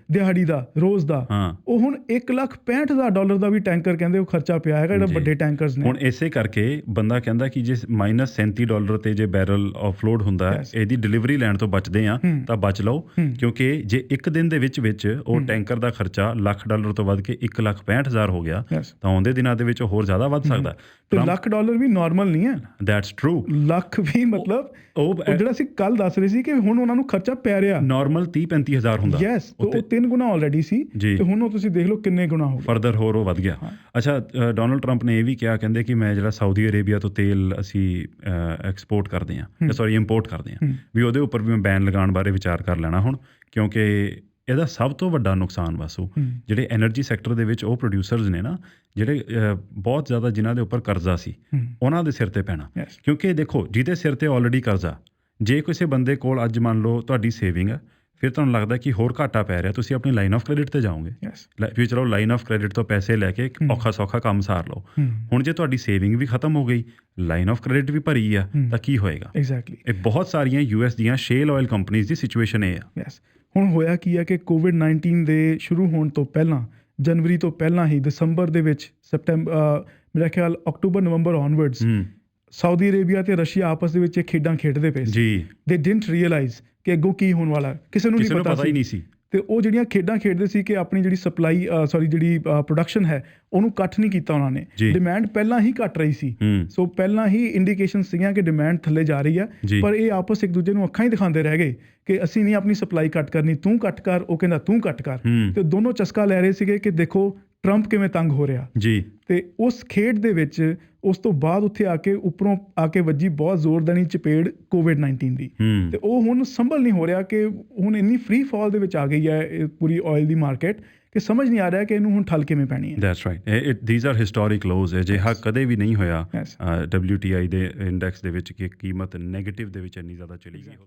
ਦਿਹਾੜੀ ਦਾ ਰੋਜ਼ ਦਾ ਉਹ ਹੁਣ $1,65,000 ਦਾ ਵੀ ਟੈਂਕਰ ਕਹਿੰਦੇ ਉਹ ਖਰਚਾ ਪਿਆ ਹੈਗਾ ਜਿਹੜਾ ਵੱਡੇ ਟੈਂਕਰਸ ਨੇ। ਹੁਣ ਇਸੇ ਕਰਕੇ ਬੰਦਾ ਕਹਿੰਦਾ ਕਿ ਜੇ -$37 ਤੇ ਜੇ ਬੈਰਲ ਆਫਲੋਡ ਹੁੰਦਾ ਇਹਦੀ ਡਿਲੀਵਰੀ ਲੈਣ ਤੋਂ ਬਚਦੇ ਆ ਤਾਂ ਬਚ ਲਓ, ਕਿਉਂਕਿ ਜੇ ਇੱਕ ਦਿਨ ਦੇ ਵਿੱਚ ਉਹ ਟੈਂਕਰ ਦਾ ਖਰਚਾ $1,00,000 ਤੋਂ ਵੱਧ ਕੇ $1,65,000 ਹੋ ਗਿਆ ਤਾਂ ਆਉਂਦੇ ਦਿਨਾਂ ਦੇ ਵਿੱਚ ਹੋਰ ਜ਼ਿਆਦਾ ਵੱਧ ਸਕਦਾ। ਤੇ $1,00,000 ਵੀ ਨਾਰਮਲ ਨਹੀਂ ਹੈ। That's true. ਲੱਖ ਵੀ ਮਤਲਬ ਉਹ ਜਿਹੜਾ ਅਸੀਂ ਕੱਲ ਦੱਸ ਰਹੇ ਸੀ ਕਿ ਹੁਣ ਉਹਨਾਂ ਨੂੰ ਖਰਚਾ ਪੈ ਰਿਹਾ ਨਾਰਮਲ 30-35 ਹੁੰਦਾ। ਯੈਸ, ਉਹ 3 ਗੁਣਾ ਆਲਰੇਡੀ ਸੀ ਤੇ ਹੁਣ ਉਹ ਤੁਸੀਂ ਦੇਖ ਲਓ ਕਿੰਨੇ ਗੁਣਾ ਹੋ ਗਿਆ ਫਰਦਰ ਹੋਰ ਉਹ ਵੱਧ ਗਿਆ। ਅੱਛਾ, ਡੋਨਲਡ ਟਰੰਪ ਨੇ ਇਹ ਵੀ ਕਿਹਾ, ਕਹਿੰਦੇ ਕਿ ਮੈਂ ਜਿਹੜਾ ਸਾਊਦੀ ਅਰੇਬੀਆ ਤੋਂ ਤੇਲ ਅਸੀਂ ਇੰਪੋਰਟ ਕਰਦੇ ਹਾਂ ਵੀ ਉਹਦੇ ਉੱਪਰ ਵੀ ਮੈਂ ਬੈਨ ਲਗਾਉਣ ਬਾਰੇ ਵਿਚਾਰ ਕਰ ਲੈਣਾ ਹੁਣ, ਕਿਉਂਕਿ ਇਹਦਾ ਸਭ ਤੋਂ ਵੱਡਾ ਨੁਕਸਾਨ ਵਾਸੂ ਜਿਹੜੇ ਐਨਰਜੀ ਸੈਕਟਰ ਦੇ ਵਿੱਚ ਉਹ ਪ੍ਰੋਡਿਊਸਰਸ ਨੇ ਨਾ ਜਿਹੜੇ ਬਹੁਤ ਜ਼ਿਆਦਾ ਜਿਨ੍ਹਾਂ ਦੇ ਉੱਪਰ ਕਰਜ਼ਾ ਸੀ ਉਹਨਾਂ ਦੇ ਸਿਰ ਤੇ ਪੈਣਾ। ਕਿਉਂਕਿ ਦੇਖੋ ਜਿਹਦੇ ਸਿਰ ਤੇ ਆਲਰੇਡੀ ਕਰਜ਼ਾ, ਜੇ ਕਿਸੇ ਬੰਦੇ ਕੋਲ ਅੱਜ ਮੰਨ ਲਓ ਤੁਹਾਡੀ ਸੇਵਿੰਗ ਹੈ, ਫਿਰ ਤੁਹਾਨੂੰ ਲੱਗਦਾ ਕਿ ਹੋਰ ਘਾਟਾ ਪੈ ਰਿਹਾ, ਤੁਸੀਂ ਆਪਣੀ ਲਾਈਨ ਆਫ ਕ੍ਰੈਡਿਟ ਤੇ ਜਾਓਗੇ ਵੀ ਚਲੋ ਲਾਈਨ ਆਫ ਕ੍ਰੈਡਿਟ ਤੋਂ ਪੈਸੇ ਲੈ ਕੇ ਔਖਾ ਸੌਖਾ ਕੰਮ ਸਾਰ ਲਓ। ਹੁਣ ਜੇ ਤੁਹਾਡੀ ਸੇਵਿੰਗ ਵੀ ਖਤਮ ਹੋ ਗਈ, ਲਾਈਨ ਆਫ ਕ੍ਰੈਡਿਟ ਵੀ ਭਰੀ ਆ ਤਾਂ ਕੀ ਹੋਏਗਾ? ਐਗਜ਼ੈਕਟਲੀ। ਇਹ ਬਹੁਤ ਸਾਰੀਆਂ US ਦੀਆਂ ਸ਼ੇਲ ਆਇਲ ਕੰਪਨੀਜ਼ ਦੀ ਸਿਚੁਏਸ਼ਨ ਇਹ ਆ। ਹੁਣ ਹੋਇਆ ਕੀ ਹੈ ਕਿ COVID-19 ਦੇ ਸ਼ੁਰੂ ਹੋਣ ਤੋਂ ਪਹਿਲਾਂ, ਜਨਵਰੀ ਤੋਂ ਪਹਿਲਾਂ ਹੀ ਦਸੰਬਰ ਦੇ ਵਿੱਚ, ਮੇਰਾ ਖਿਆਲ ਅਕਤੂਬਰ ਨਵੰਬਰ ਔਨਵਰਡਸ ਸਾਊਦੀ ਅਰੇਬੀਆ ਤੇ ਰਸ਼ੀਆ ਆਪਸ ਦੇ ਵਿੱਚ ਇਹ ਖੇਡਾਂ ਖੇਡਦੇ ਪਏ ਸੀ। ਦੇ ਡਿਡਨਟ ਰੀਅਲਾਈਜ਼ ਕਿ ਅੱਗੋਂ ਕੀ ਹੋਣ ਵਾਲਾ, ਕਿਸੇ ਨੂੰ ਨਹੀਂ ਪਤਾ ਹੀ ਨਹੀਂ ਸੀ। ਤੇ ਉਹ ਜਿਹੜੀਆਂ ਖੇਡਾਂ ਖੇਡਦੇ ਸੀ ਕਿ ਆਪਣੀ ਜਿਹੜੀ ਜਿਹੜੀ ਪ੍ਰੋਡਕਸ਼ਨ ਹੈ ਉਹਨੂੰ ਕੱਟ ਨਹੀਂ ਕੀਤਾ ਉਹਨਾਂ ਨੇ। ਡਿਮਾਂਡ ਪਹਿਲਾਂ ਹੀ ਘਟ ਰਹੀ ਸੀ, ਸੋ ਪਹਿਲਾਂ ਹੀ ਇੰਡੀਕੇਸ਼ਨ ਸੀਗੀਆਂ ਕਿ ਡਿਮਾਂਡ ਥੱਲੇ ਜਾ ਰਹੀ ਹੈ, ਪਰ ਇਹ ਆਪਸ ਇੱਕ ਦੂਜੇ ਨੂੰ ਅੱਖਾਂ ਹੀ ਦਿਖਾਉਂਦੇ ਰਹਿ ਗਏ ਕਿ ਅਸੀਂ ਨਹੀਂ ਆਪਣੀ ਸਪਲਾਈ ਕੱਟ ਕਰਨੀ, ਤੂੰ ਕੱਟ ਕਰ, ਉਹ ਕਹਿੰਦਾ ਤੂੰ ਕੱਟ ਕਰ। ਤੇ ਦੋਨੋਂ ਚਸਕਾ ਲੈ ਰਹੇ ਸੀਗੇ ਕਿ ਦੇਖੋ ਟਰੰਪ ਕਿਵੇਂ ਤੰਗ ਹੋ ਰਿਹਾ ਜੀ। ਤੇ ਉਸ ਖੇਡ ਦੇ ਵਿੱਚ ਉਸ ਤੋਂ ਬਾਅਦ ਉੱਥੇ ਆ ਕੇ ਉੱਪਰੋਂ ਆ ਕੇ ਵੱਜੀ ਬਹੁਤ ਜ਼ੋਰਦਾਰੀ ਚਪੇੜ COVID-19 ਦੀ, ਤੇ ਉਹ ਹੁਣ ਸੰਭਲ ਨਹੀਂ ਹੋ ਰਿਹਾ ਕਿ ਹੁਣ ਇੰਨੀ ਫ੍ਰੀ ਫਾਲ ਦੇ ਵਿੱਚ ਆ ਗਈ ਹੈ ਇਹ ਪੂਰੀ ਆਇਲ ਦੀ ਮਾਰਕੀਟ ਕਿ ਸਮਝ ਨਹੀਂ ਆ ਰਿਹਾ ਕਿ ਇਹਨੂੰ ਹੁਣ ਠੱਲ ਕਿਵੇਂ ਪੈਣੀ ਹੈ। That's right. These are historic laws. ਅਜਿਹਾ ਕਦੇ ਵੀ ਨਹੀਂ ਹੋਇਆ WTI ਦੇ ਇੰਡੈਕਸ ਦੇ ਵਿੱਚ ਕਿ ਕੀਮਤ ਨੈਗੇਟਿਵ ਦੇ ਵਿੱਚ ਇੰਨੀ ਜ਼ਿਆਦਾ ਚਲੀ ਗਈ ਹੋਵੇ।